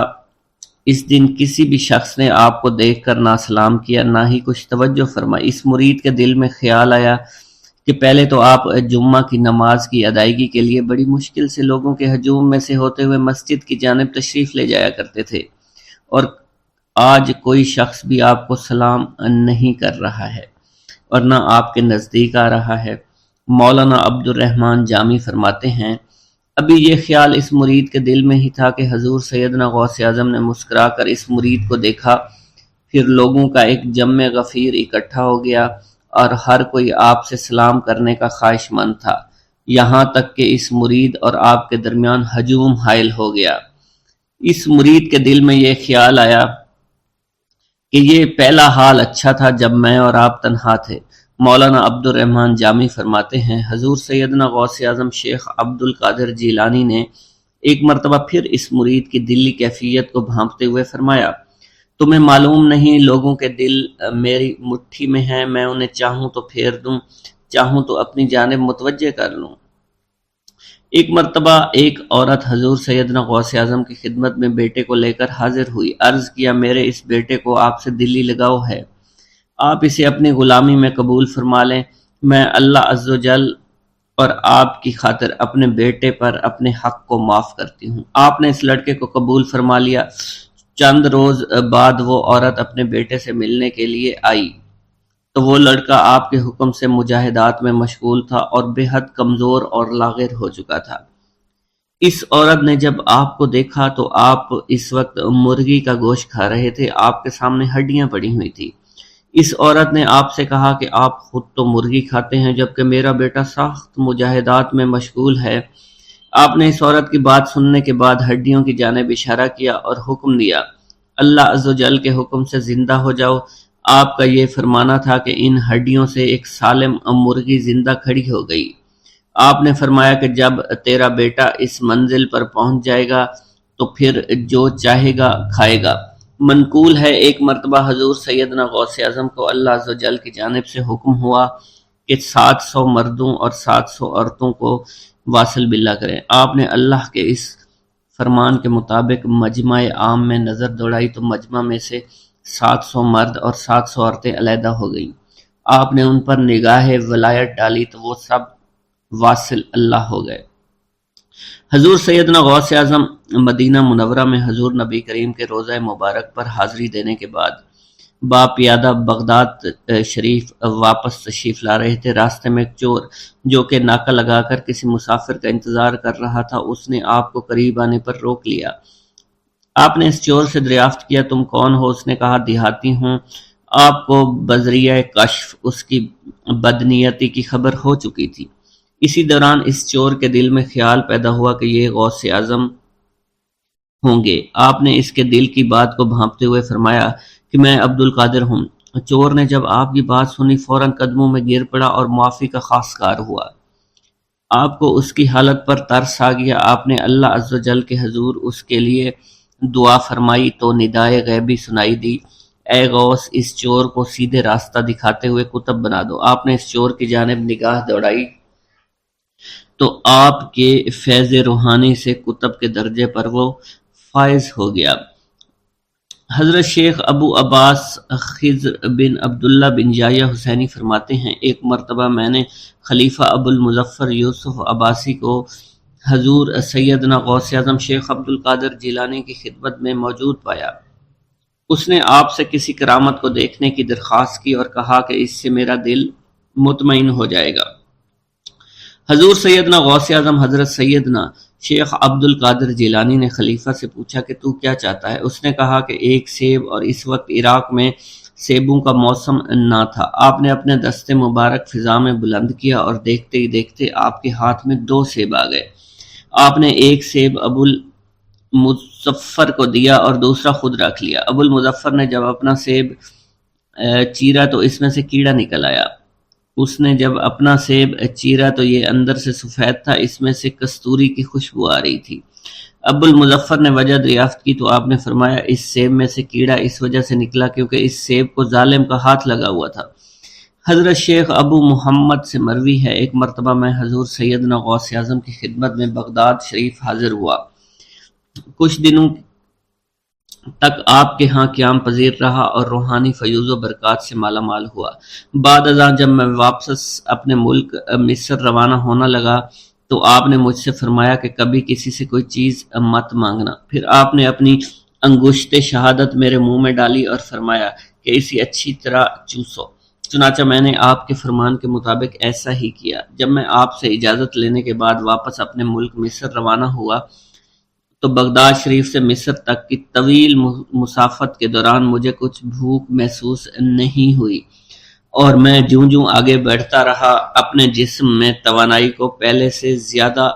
اس دن کسی بھی شخص نے آپ کو دیکھ کر نہ سلام کیا نہ ہی کچھ توجہ فرمائی۔ اس مرید کے دل میں خیال آیا کہ پہلے تو آپ جمعہ کی نماز کی ادائیگی کے لیے بڑی مشکل سے لوگوں کے ہجوم میں سے ہوتے ہوئے مسجد کی جانب تشریف لے جایا کرتے تھے، اور آج کوئی شخص بھی آپ کو سلام نہیں کر رہا ہے اور نہ آپ کے نزدیک آ رہا ہے۔ مولانا عبد الرحمن جامی فرماتے ہیں، ابھی یہ خیال اس مرید کے دل میں ہی تھا کہ حضور سیدنا غوث اعظم نے مسکرا کر اس مرید کو دیکھا، پھر لوگوں کا ایک جمع غفیر اکٹھا ہو گیا اور ہر کوئی آپ سے سلام کرنے کا خواہش مند تھا، یہاں تک کہ اس مرید اور آپ کے درمیان ہجوم حائل ہو گیا۔ اس مرید کے دل میں یہ خیال آیا کہ یہ پہلا حال اچھا تھا جب میں اور آپ تنہا تھے۔ مولانا عبد الرحمن جامی فرماتے ہیں، حضور سیدنا غوث اعظم شیخ عبد القادر جیلانی نے ایک مرتبہ پھر اس مرید کی دلی کیفیت کو بھانپتے ہوئے فرمایا، تمہیں معلوم نہیں لوگوں کے دل میری مٹھی میں ہیں، میں انہیں چاہوں تو پھیر دوں، چاہوں تو اپنی جانب متوجہ کر لوں۔ ایک مرتبہ ایک عورت حضور سیدنا غوث اعظم کی خدمت میں بیٹے کو لے کر حاضر ہوئی۔ عرض کیا میرے اس بیٹے کو آپ سے دلی لگاؤ ہے، آپ اسے اپنی غلامی میں قبول فرما لیں، میں اللہ عز و جل اور آپ کی خاطر اپنے بیٹے پر اپنے حق کو معاف کرتی ہوں۔ آپ نے اس لڑکے کو قبول فرما لیا۔ چند روز بعد وہ عورت اپنے بیٹے سے ملنے کے لیے آئی تو وہ لڑکا آپ کے حکم سے مجاہدات میں مشغول تھا اور بے حد کمزور اور لاغر ہو چکا تھا۔ اس عورت نے جب آپ کو دیکھا تو آپ اس وقت مرغی کا گوشت کھا رہے تھے، آپ کے سامنے ہڈیاں پڑی ہوئی تھی۔ اس عورت نے آپ سے کہا کہ آپ خود تو مرغی کھاتے ہیں جبکہ میرا بیٹا سخت مجاہدات میں مشغول ہے۔ آپ نے اس عورت کی بات سننے کے بعد ہڈیوں کی جانب اشارہ کیا اور حکم دیا، اللہ عز و جل کے حکم سے زندہ ہو جاؤ۔ آپ کا یہ فرمانا تھا کہ ان ہڈیوں سے ایک سالم مرغی زندہ کھڑی ہو گئی۔ آپ نے فرمایا کہ جب تیرا بیٹا اس منزل پر پہنچ جائے گا تو پھر جو چاہے گا کھائے گا۔ منقول ہے ایک مرتبہ حضور سیدنا غوث اعظم کو اللہ عز و جل کی جانب سے حکم ہوا کہ 700 مردوں اور 700 عورتوں کو واصل باللہ کریں۔ آپ نے اللہ کے اس فرمان کے مطابق مجمع عام میں نظر دوڑائی تو مجمع میں سے 700 مرد اور 700 عورتیں علیحدہ ہو گئیں۔ آپ نے ان پر نگاہ ولایت ڈالی تو وہ سب واصل اللہ ہو گئے۔ حضور سیدنا غوث اعظم مدینہ منورہ میں حضور نبی کریم کے روضہ مبارک پر حاضری دینے کے بعد باپیادہ بغداد شریف واپس تشریف لا رہے تھے۔ راستے میں ایک چور جو کہ ناکہ لگا کر کسی مسافر کا انتظار کر رہا تھا، اس نے آپ کو قریب آنے پر روک لیا۔ آپ نے اس چور سے دریافت کیا تم کون ہو؟ اس نے کہا دیہاتی ہوں۔ آپ کو بذریعہ کشف اس کی بدنیتی کی خبر ہو چکی تھی۔ اسی دوران اس چور کے دل میں خیال پیدا ہوا کہ یہ غوث اعظم ہوں گے۔ آپ نے اس کے دل کی بات کو بھانپتے ہوئے فرمایا کہ میں عبد القادر ہوں۔ چور نے جب آپ کی بات سنی فوراً قدموں میں گر پڑا اور معافی کا خواستگار ہوا۔ آپ کو اس کی حالت پر ترس آ گیا۔ آپ نے اللہ عز و جل کے حضور اس کے لیے دعا فرمائی تو ندائے غیبی سنائی دی، اے غوث اس چور کو سیدھے راستہ دکھاتے ہوئے قطب بنا دو۔ آپ نے اس چور کی جانب نگاہ دوڑائی تو آپ کے فیض روحانی سے قطب کے درجے پر وہ فائز ہو گیا۔ حضرت شیخ ابو عباس خضر بن عبداللہ بن جایہ حسینی فرماتے ہیں، ایک مرتبہ میں نے خلیفہ ابو المظفر یوسف عباسی کو حضور سیدنا غوث اعظم شیخ عبد القادر جیلانی کی خدمت میں موجود پایا۔ اس نے آپ سے کسی کرامت کو دیکھنے کی درخواست کی اور کہا کہ اس سے میرا دل مطمئن ہو جائے گا۔ حضور سیدنا غوث اعظم حضرت سیدنا شیخ عبد القادر جیلانی نے خلیفہ سے پوچھا کہ تو کیا چاہتا ہے؟ اس نے کہا کہ ایک سیب، اور اس وقت عراق میں سیبوں کا موسم نہ تھا۔ آپ نے اپنے دست مبارک فضا میں بلند کیا اور دیکھتے ہی دیکھتے آپ کے ہاتھ میں 2 سیب آ گئے۔ آپ نے ایک سیب ابو المظفر کو دیا اور دوسرا خود رکھ لیا۔ ابو المظفر نے جب اپنا سیب چیرا تو اس میں سے کیڑا نکل آیا۔ اس نے جب اپنا سیب چیرا تو یہ اندر سے سفید تھا، اس میں سے کستوری کی خوشبو آ رہی تھی۔ ابو المظفر نے وجہ دریافت کی تو آپ نے فرمایا اس سیب میں سے کیڑا اس وجہ سے نکلا کیونکہ اس سیب کو ظالم کا ہاتھ لگا ہوا تھا۔ حضرت شیخ ابو محمد سے مروی ہے، ایک مرتبہ میں حضور سیدنا غوث اعظم کی خدمت میں بغداد شریف حاضر ہوا۔ کچھ دنوں تک آپ کے ہاں قیام پذیر رہا اور روحانی فیوز و برکات سے مالا مال ہوا۔ بعد ازاں جب میں واپس اپنے ملک مصر روانہ ہونا لگا تو آپ نے مجھ سے فرمایا کہ کبھی کسی سے کوئی چیز مت مانگنا۔ پھر آپ نے اپنی انگشت شہادت میرے منہ میں ڈالی اور فرمایا کہ اسے اچھی طرح چوسو۔ چنانچہ میں نے آپ کے فرمان کے مطابق ایسا ہی کیا۔ جب میں آپ سے اجازت لینے کے بعد واپس اپنے ملک مصر روانہ ہوا تو بغداد شریف سے مصر تک کی طویل مسافت کے دوران مجھے کچھ بھوک محسوس نہیں ہوئی اور میں جوں جوں آگے بڑھتا رہا اپنے جسم میں توانائی کو پہلے سے زیادہ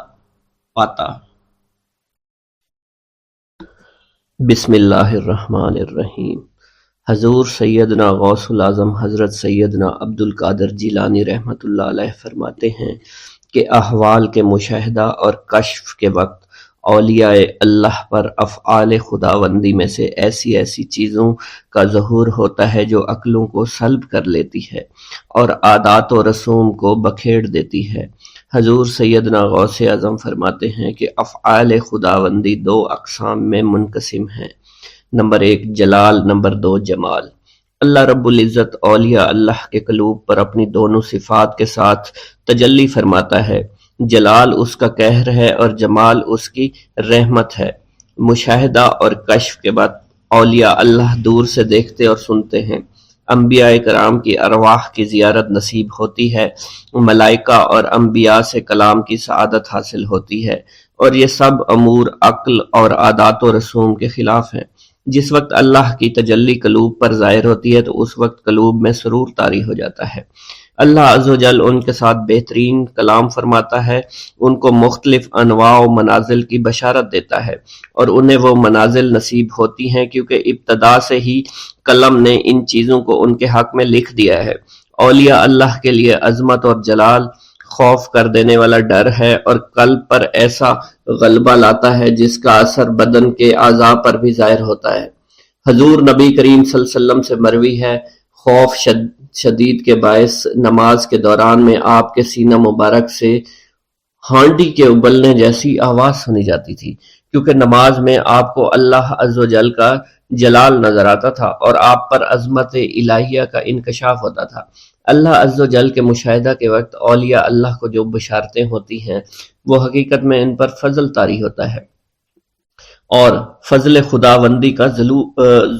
پاتا۔ بسم اللہ الرحمن الرحیم۔ حضور سیدنا غوث الاعظم حضرت سیدنا عبد القادر جیلانی رحمۃ اللہ علیہ فرماتے ہیں کہ احوال کے مشاہدہ اور کشف کے وقت اولیاء اللہ پر افعال خداوندی میں سے ایسی ایسی چیزوں کا ظہور ہوتا ہے جو عقلوں کو سلب کر لیتی ہے اور عادات و رسوم کو بکھیر دیتی ہے۔ حضور سیدنا غوث اعظم فرماتے ہیں کہ افعال خداوندی دو اقسام میں منقسم ہیں، نمبر ایک جلال، نمبر دو جمال۔ اللہ رب العزت اولیاء اللہ کے قلوب پر اپنی دونوں صفات کے ساتھ تجلی فرماتا ہے۔ جلال اس کا قہر ہے اور جمال اس کی رحمت ہے۔ مشاہدہ اور کشف کے بعد اولیاء اللہ دور سے دیکھتے اور سنتے ہیں، انبیاء کرام کی ارواح کی زیارت نصیب ہوتی ہے، ملائکہ اور انبیاء سے کلام کی سعادت حاصل ہوتی ہے، اور یہ سب امور عقل اور عادات و رسوم کے خلاف ہیں۔ جس وقت اللہ کی تجلی قلوب پر ظاہر ہوتی ہے تو اس وقت قلوب میں سرور طاری ہو جاتا ہے۔ اللہ عز و جل ان کے ساتھ بہترین کلام فرماتا ہے، ان کو مختلف انواع و منازل کی بشارت دیتا ہے، اور انہیں وہ منازل نصیب ہوتی ہیں کیونکہ ابتدا سے ہی قلم نے ان چیزوں کو ان کے حق میں لکھ دیا ہے۔ اولیاء اللہ کے لیے عظمت اور جلال خوف کر دینے والا ڈر ہے، اور قلب پر ایسا غلبہ لاتا ہے جس کا اثر بدن کے اعضاء پر بھی ظاہر ہوتا ہے۔ حضور نبی کریم صلی اللہ علیہ وسلم سے مروی ہے، خوف شدید کے باعث نماز کے دوران میں آپ کے سینہ مبارک سے ہانڈی کے ابلنے جیسی آواز سنی جاتی تھی، کیونکہ نماز میں آپ کو اللہ عز و جل کا جلال نظر آتا تھا اور آپ پر عظمت الہیہ کا انکشاف ہوتا تھا۔ اللہ عز و جل کے مشاہدہ کے وقت اولیاء اللہ کو جو بشارتیں ہوتی ہیں وہ حقیقت میں ان پر فضل طاری ہوتا ہے، اور فضل خداوندی کا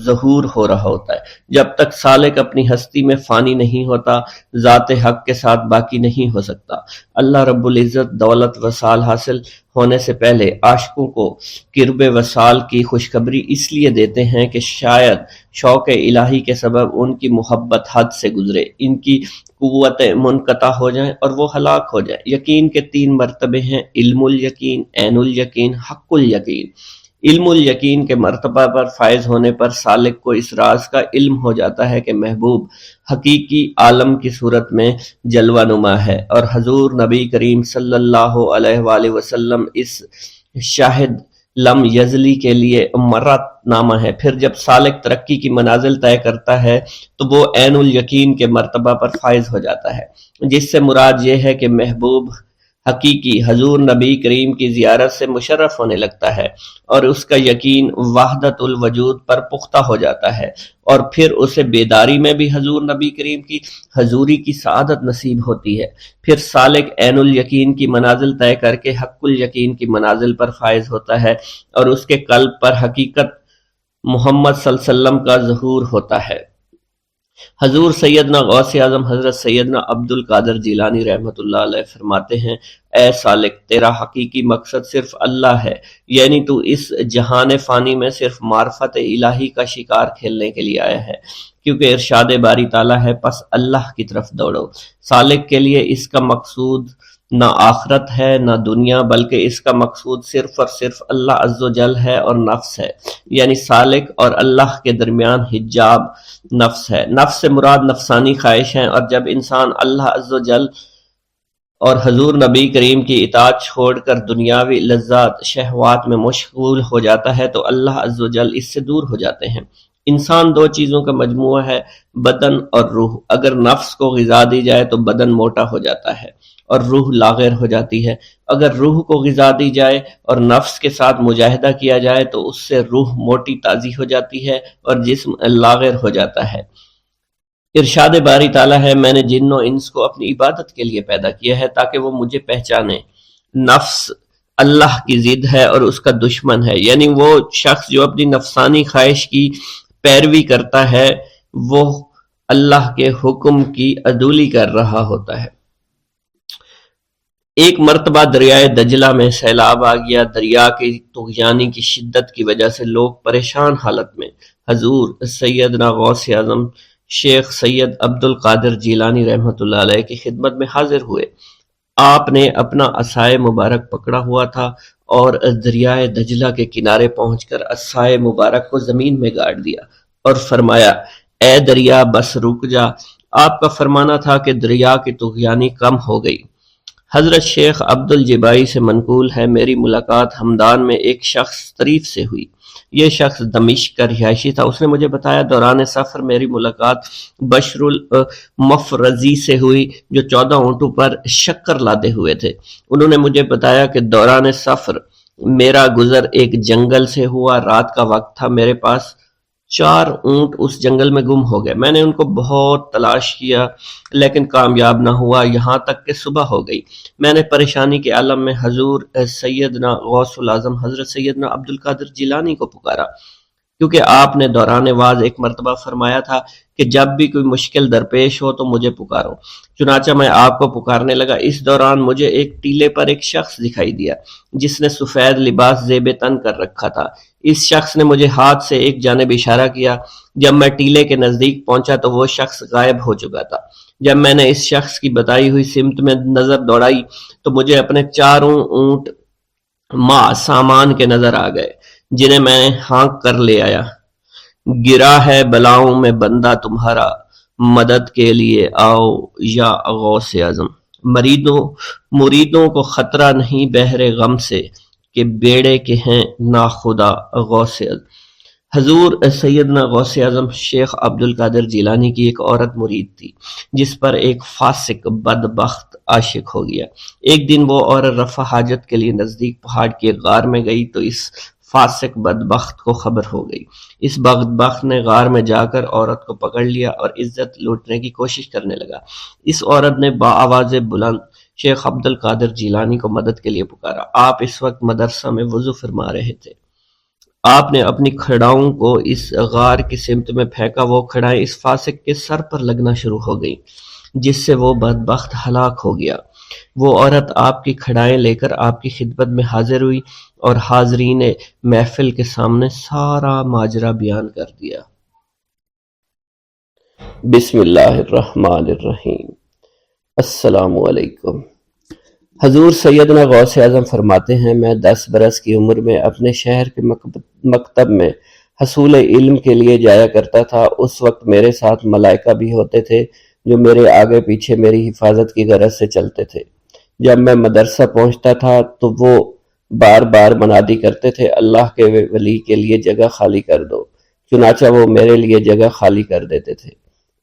ظہور ہو رہا ہوتا ہے۔ جب تک سالک اپنی ہستی میں فانی نہیں ہوتا، ذات حق کے ساتھ باقی نہیں ہو سکتا۔ اللہ رب العزت دولت وصال حاصل ہونے سے پہلے عاشقوں کو قرب وصال کی خوشخبری اس لیے دیتے ہیں کہ شاید شوق الہی کے سبب ان کی محبت حد سے گزرے، ان کی قوتیں منقطع ہو جائیں اور وہ ہلاک ہو جائیں۔ یقین کے 3 مرتبے ہیں، علم الیقین، عین الیقین، حق الیقین۔ علم الیقین کے مرتبہ پر فائز ہونے پر سالک کو اس راز کا علم ہو جاتا ہے کہ محبوب حقیقی عالم کی صورت میں جلوہ نما ہے، اور حضور نبی کریم صلی اللہ علیہ وآلہ وسلم اس شاہد لم یزلی کے لیے مرت نامہ ہے۔ پھر جب سالک ترقی کی منازل طے کرتا ہے تو وہ عین الیقین کے مرتبہ پر فائز ہو جاتا ہے، جس سے مراد یہ ہے کہ محبوب حقیقی حضور نبی کریم کی زیارت سے مشرف ہونے لگتا ہے، اور اس کا یقین وحدت الوجود پر پختہ ہو جاتا ہے، اور پھر اسے بیداری میں بھی حضور نبی کریم کی حضوری کی سعادت نصیب ہوتی ہے۔ پھر سالک عین الیقین کی منازل طے کر کے حق الیقین کی منازل پر فائز ہوتا ہے، اور اس کے قلب پر حقیقت محمد صلی اللہ علیہ وسلم کا ظہور ہوتا ہے۔ حضور سیدنا غوث اعظم حضرت سیدنا عبد القادر جیلانی رحمۃ اللہ علیہ فرماتے ہیں، اے سالک، تیرا حقیقی مقصد صرف اللہ ہے، یعنی تو اس جہان فانی میں صرف معرفت الہی کا شکار کھیلنے کے لیے آیا ہے، کیونکہ ارشاد باری تعالیٰ ہے پس اللہ کی طرف دوڑو۔ سالک کے لیے اس کا مقصود نہ آخرت ہے نہ دنیا، بلکہ اس کا مقصود صرف اور صرف اللہ عز و جل ہے اور نفس ہے، یعنی سالک اور اللہ کے درمیان حجاب نفس ہے۔ نفس سے مراد نفسانی خواہش ہیں، اور جب انسان اللہ عز و جل اور حضور نبی کریم کی اطاعت چھوڑ کر دنیاوی لذات شہوات میں مشغول ہو جاتا ہے تو اللہ عز و جل اس سے دور ہو جاتے ہیں۔ انسان 2 چیزوں کا مجموعہ ہے، بدن اور روح۔ اگر نفس کو غذا دی جائے تو بدن موٹا ہو جاتا ہے اور روح لاغر ہو جاتی ہے، اگر روح کو غذا دی جائے اور نفس کے ساتھ مجاہدہ کیا جائے تو اس سے روح موٹی تازی ہو جاتی ہے اور جسم لاغر ہو جاتا ہے۔ ارشاد باری تعالیٰ ہے، میں نے جن و انس کو اپنی عبادت کے لیے پیدا کیا ہے تاکہ وہ مجھے پہچانے۔ نفس اللہ کی ضد ہے اور اس کا دشمن ہے، یعنی وہ شخص جو اپنی نفسانی خواہش کی پیروی کرتا ہے وہ اللہ کے حکم کی عدولی کر رہا ہوتا ہے۔ ایک مرتبہ دریائے دجلہ میں سیلاب آ گیا۔ دریا کی طغیانی کی شدت کی وجہ سے لوگ پریشان حالت میں حضور سیدنا غوث اعظم شیخ سید عبد القادر جیلانی رحمۃ اللہ علیہ کی خدمت میں حاضر ہوئے۔ آپ نے اپنا عصائے مبارک پکڑا ہوا تھا اور دریائے دجلہ کے کنارے پہنچ کر عصائے مبارک کو زمین میں گاڑ دیا اور فرمایا، اے دریا بس رک جا۔ آپ کا فرمانا تھا کہ دریا کی طغیانی کم ہو گئی۔ حضرت شیخ عبد الجبائی سے منقول ہے، میری ملاقات ہمدان میں ایک شخص طریف سے ہوئی۔ یہ شخص دمشق کا رہائشی تھا۔ اس نے مجھے بتایا دوران سفر میری ملاقات بشر المفرزی سے ہوئی جو 14 اونٹوں پر شکر لادے ہوئے تھے۔ انہوں نے مجھے بتایا کہ دوران سفر میرا گزر ایک جنگل سے ہوا، رات کا وقت تھا، میرے پاس 4 اونٹ اس جنگل میں گم ہو گئے۔ میں نے ان کو بہت تلاش کیا لیکن کامیاب نہ ہوا، یہاں تک کہ صبح ہو گئی۔ میں نے پریشانی کے عالم میں حضور سیدنا غوث العظم حضرت سیدنا عبد القادر جیلانی کو پکارا، کیونکہ آپ نے دوران واز ایک مرتبہ فرمایا تھا کہ جب بھی کوئی مشکل درپیش ہو تو مجھے پکارو۔ چنانچہ میں آپ کو پکارنے لگا۔ اس دوران مجھے ایک ٹیلے پر ایک شخص دکھائی دیا جس نے سفید لباس زیب تن کر رکھا تھا۔ اس شخص نے مجھے ہاتھ سے ایک جانب اشارہ کیا۔ جب میں ٹیلے کے نزدیک پہنچا تو وہ شخص غائب ہو چکا تھا۔ جب میں نے اس شخص کی بتائی ہوئی سمت میں نظر دوڑائی تو مجھے اپنے 4 اونٹ سامان کے نظر آ گئے جنہیں میں نے ہانک کر لے آیا۔ گرا ہے بلاؤں میں بندہ تمہارا، مدد کے لیے آؤ یا غوث اعظم۔ مریدوں کو خطرہ نہیں بحر غم سے کہ بیڑے کے ہیں ناخدا غوث اعظم۔ حضور سیدنا غوث اعظم شیخ عبد القادر جیلانی کی ایک عورت مرید تھی جس پر ایک فاسق بدبخت عاشق ہو گیا۔ ایک دن وہ عورت رفع حاجت کے لیے نزدیک پہاڑ کے غار میں گئی تو اس فاسق بدبخت کو خبر ہو گئی۔ اس بدبخت نے غار میں جا کر عورت کو پکڑ لیا اور عزت لوٹنے کی کوشش کرنے لگا۔ اس عورت نے بآواز بلند شیخ عبد القادر جیلانی کو مدد کے لیے پکارا۔ آپ اس وقت مدرسہ میں وضو فرما رہے تھے۔ آپ نے اپنی کھڑاؤں کو اس غار کی سمت میں پھینکا، وہ کھڑائیں اس فاسق کے سر پر لگنا شروع ہو گئیں جس سے وہ بدبخت ہلاک ہو گیا۔ وہ عورت آپ کی کھڑائیں لے کر آپ کی خدمت میں حاضر ہوئی اور حاضرین محفل کے سامنے سارا ماجرا بیان کر دیا۔ بسم اللہ الرحمن الرحیم۔ السلام علیکم۔ حضور سیدنا غوث اعظم فرماتے ہیں میں 10 برس کی عمر میں اپنے شہر کے مکتب میں حصول علم کے لیے جایا کرتا تھا۔ اس وقت میرے ساتھ ملائکہ بھی ہوتے تھے جو میرے آگے پیچھے میری حفاظت کی غرض سے چلتے تھے۔ جب میں مدرسہ پہنچتا تھا تو وہ بار بار منادی کرتے تھے اللہ کے ولی کے لیے جگہ خالی کر دو، چنانچہ وہ میرے لیے جگہ خالی کر دیتے تھے۔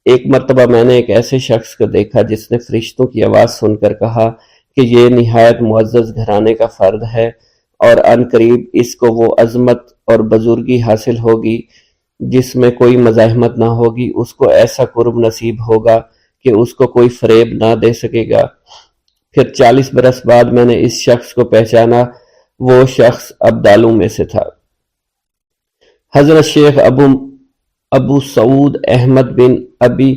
ایک مرتبہ میں نے ایک ایسے شخص کو دیکھا جس نے فرشتوں کی آواز سن کر کہا کہ یہ نہایت معزز گھرانے کا فرد ہے اور عن قریب اس کو وہ عظمت اور بزرگی حاصل ہوگی جس میں کوئی مزاحمت نہ ہوگی، اس کو ایسا قرب نصیب ہوگا کہ اس کو کوئی فریب نہ دے سکے گا۔ پھر 40 برس بعد میں نے اس شخص کو پہچانا، وہ شخص ابدالوں میں سے تھا۔ حضرت شیخ ابو سعود احمد بن ابی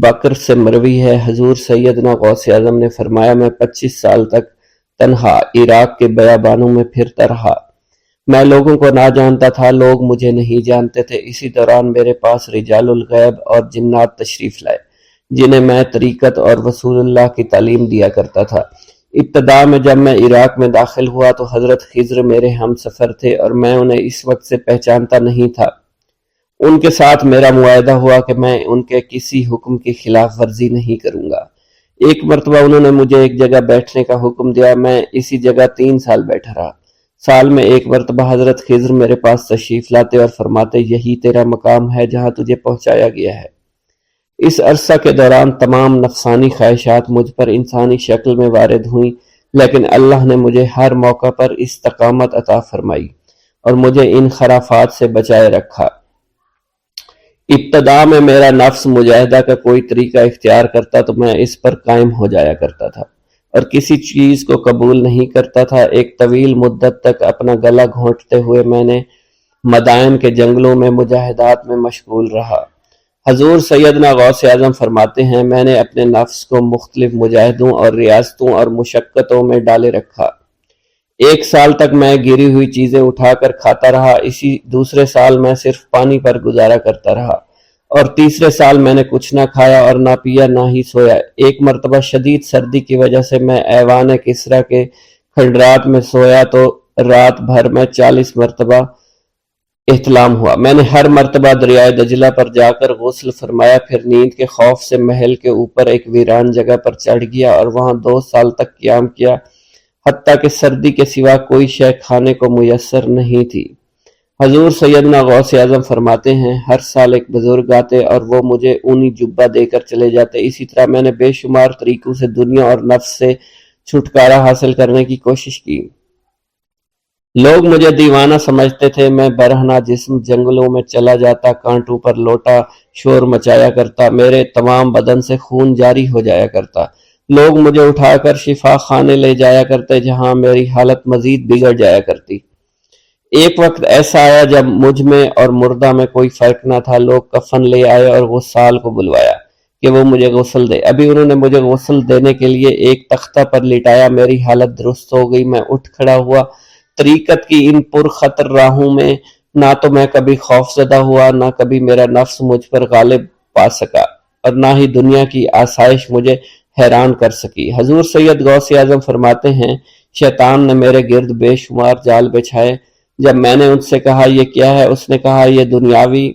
بکر سے مروی ہے، حضور سیدنا غوث اعظم نے فرمایا میں 25 سال تک تنہا عراق کے بیابانوں میں پھرتا رہا۔ میں لوگوں کو نہ جانتا تھا، لوگ مجھے نہیں جانتے تھے۔ اسی دوران میرے پاس رجال الغیب اور جنات تشریف لائے جنہیں میں طریقت اور رسول اللہ کی تعلیم دیا کرتا تھا۔ ابتدا میں جب میں عراق میں داخل ہوا تو حضرت خضر میرے ہم سفر تھے اور میں انہیں اس وقت سے پہچانتا نہیں تھا۔ ان کے ساتھ میرا معاہدہ ہوا کہ میں ان کے کسی حکم کی خلاف ورزی نہیں کروں گا۔ ایک مرتبہ انہوں نے مجھے ایک جگہ بیٹھنے کا حکم دیا، میں اسی جگہ 3 سال بیٹھا رہا۔ سال میں ایک مرتبہ حضرت خضر میرے پاس تشریف لاتے اور فرماتے یہی تیرا مقام ہے جہاں تجھے پہنچایا گیا ہے۔ اس عرصہ کے دوران تمام نفسانی خواہشات مجھ پر انسانی شکل میں وارد ہوئیں، لیکن اللہ نے مجھے ہر موقع پر استقامت عطا فرمائی اور مجھے ان خرافات سے بچائے رکھا۔ ابتدا میں میرا نفس مجاہدہ کا کوئی طریقہ اختیار کرتا تو میں اس پر قائم ہو جایا کرتا تھا اور کسی چیز کو قبول نہیں کرتا تھا۔ ایک طویل مدت تک اپنا گلا گھونٹتے ہوئے میں نے مدائن کے جنگلوں میں مجاہدات میں مشغول رہا۔ حضور سیدنا غوث اعظم فرماتے ہیں میں نے اپنے نفس کو مختلف مجاہدوں اور ریاستوں اور مشقتوں میں ڈالے رکھا۔ 1 سال تک میں گری ہوئی چیزیں اٹھا کر کھاتا رہا، اسی دوسرے سال میں صرف پانی پر گزارا کرتا رہا اور تیسرے سال میں نے کچھ نہ کھایا اور نہ پیا نہ ہی سویا۔ ایک مرتبہ شدید سردی کی وجہ سے میں ایوان کسریٰ کے کھنڈرات میں سویا تو رات بھر میں 40 مرتبہ احتلام ہوا۔ میں نے ہر مرتبہ دریائے دجلہ پر جا کر غسل فرمایا، پھر نیند کے خوف سے محل کے اوپر ایک ویران جگہ پر چڑھ گیا اور وہاں 2 سال تک قیام کیا، حتیٰ کہ سردی کے سوا کوئی شے کھانے کو میسر نہیں تھی۔ حضور سیدنا غوث اعظم فرماتے ہیں، ہر سال ایک بزرگ آتے اور وہ مجھے اونی جبہ دے کر چلے جاتے۔ اسی طرح میں نے بے شمار طریقوں سے دنیا اور نفس سے چھٹکارا حاصل کرنے کی کوشش کی۔ لوگ مجھے دیوانہ سمجھتے تھے۔ میں برہنہ جسم جنگلوں میں چلا جاتا، کانٹوں پر لوٹا شور مچایا کرتا، میرے تمام بدن سے خون جاری ہو جایا کرتا۔ لوگ مجھے اٹھا کر شفا خانے لے جایا کرتے، جہاں میری حالت مزید بگڑ جایا کرتی۔ ایک وقت ایسا آیا جب مجھ میں اور مردہ میں کوئی فرق نہ تھا۔ لوگ کفن لے آئے اور غسال کو بلوایا کہ وہ مجھے غسل دے۔ ابھی انہوں نے مجھے غسل دینے کے لیے ایک تختہ پر لٹایا، میری حالت درست ہو گئی، میں اٹھ کھڑا ہوا۔ طریقت کی ان پرخطر راہوں میں نہ تو میں کبھی خوف زدہ ہوا، نہ کبھی میرا نفس مجھ پر غالب پا سکا، اور نہ ہی دنیا کی آسائش مجھے حیران کر سکی۔ حضور سید غوث اعظم فرماتے ہیں، شیطان نے میرے گرد بے شمار جال بچھائے۔ جب میں نے ان سے کہا یہ کیا ہے، اس نے کہا یہ دنیاوی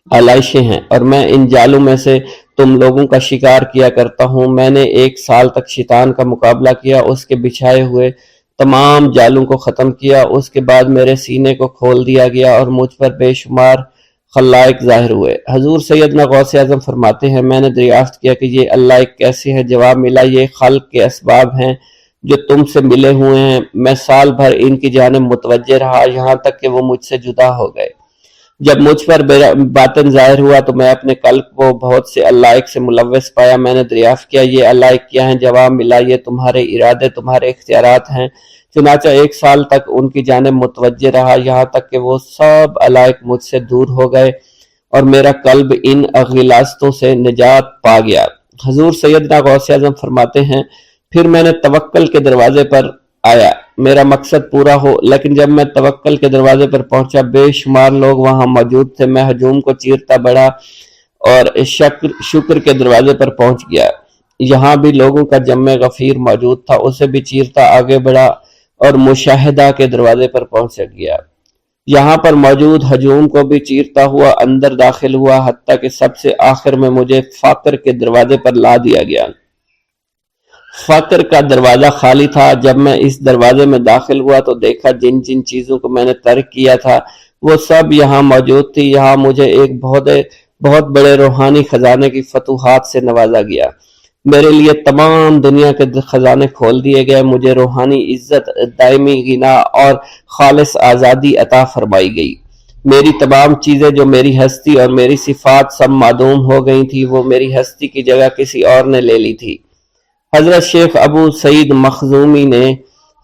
آلائشیں ہیں، اور میں ان جالوں میں سے تم لوگوں کا شکار کیا کرتا ہوں۔ میں نے 1 سال تک شیطان کا مقابلہ کیا، اس کے بچھائے ہوئے تمام جالوں کو ختم کیا۔ اس کے بعد میرے سینے کو کھول دیا گیا اور مجھ پر بے شمار خلائق ظاہر ہوئے۔ حضور سیدنا غوث اعظم فرماتے ہیں، میں نے دریافت کیا کہ یہ اللہ ایک کیسے ہے؟ جواب ملا، یہ خلق کے اسباب ہیں جو تم سے ملے ہوئے ہیں۔ میں سال بھر ان کی جانب متوجہ رہا، یہاں تک کہ وہ مجھ سے جدا ہو گئے۔ جب مجھ پر باطن ظاہر ہوا تو میں اپنے قلب کو بہت سے علائق سے ملوث پایا۔ میں نے دریافت کیا یہ علائق کیا ہیں؟ جواب ملا، یہ تمہارے ارادے، تمہارے اختیارات ہیں۔ چنانچہ 1 سال تک ان کی جانب متوجہ رہا، یہاں تک کہ وہ سب علائق مجھ سے دور ہو گئے اور میرا قلب ان غلاظتوں سے نجات پا گیا۔ حضور سیدنا غوث اعظم فرماتے ہیں، پھر میں نے توکل کے دروازے پر آیا، میرا مقصد پورا ہو، لیکن جب میں توکل کے دروازے پر پہنچا بے شمار لوگ وہاں موجود تھے۔ میں ہجوم کو چیرتا بڑھا اور شکر کے دروازے پر پہنچ گیا، یہاں بھی لوگوں کا جمع غفیر موجود تھا، اسے بھی چیرتا آگے بڑھا اور مشاہدہ کے دروازے پر پہنچ گیا، یہاں پر موجود ہجوم کو بھی چیرتا ہوا اندر داخل ہوا، حتیٰ کہ سب سے آخر میں مجھے فقر کے دروازے پر لا دیا گیا۔ فقر کا دروازہ خالی تھا۔ جب میں اس دروازے میں داخل ہوا تو دیکھا جن جن چیزوں کو میں نے ترک کیا تھا وہ سب یہاں موجود تھی۔ یہاں مجھے ایک بہت بڑے روحانی خزانے کی فتوحات سے نوازا گیا۔ میرے لیے تمام دنیا کے خزانے کھول دیے گئے، مجھے روحانی عزت، دائمی غنا اور خالص آزادی عطا فرمائی گئی۔ میری تمام چیزیں جو میری ہستی اور میری صفات سب معدوم ہو گئی تھی، وہ میری ہستی کی جگہ کسی اور نے لے لی تھی۔ حضرت شیخ ابو سعید مخزومی نے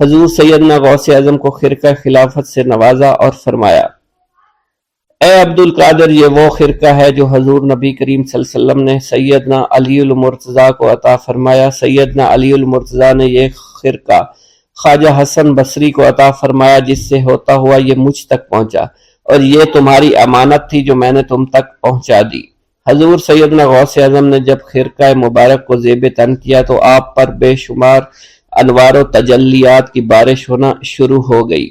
حضور سیدنا غوث اعظم کو خرقہ خلافت سے نوازا اور فرمایا، اے عبد القادر، یہ وہ خرقہ ہے جو حضور نبی کریم صلی اللہ علیہ وسلم نے سیدنا علی المرتضیٰ کو عطا فرمایا۔ سیدنا علی المرتضیٰ نے یہ خرقہ خواجہ حسن بصری کو عطا فرمایا، جس سے ہوتا ہوا یہ مجھ تک پہنچا، اور یہ تمہاری امانت تھی جو میں نے تم تک پہنچا دی۔ حضور سیدنا غوث اعظم نے جب خرقہ مبارک کو زیب تن کیا تو آپ پر بے شمار انوار و تجلیات کی بارش ہونا شروع ہو گئی۔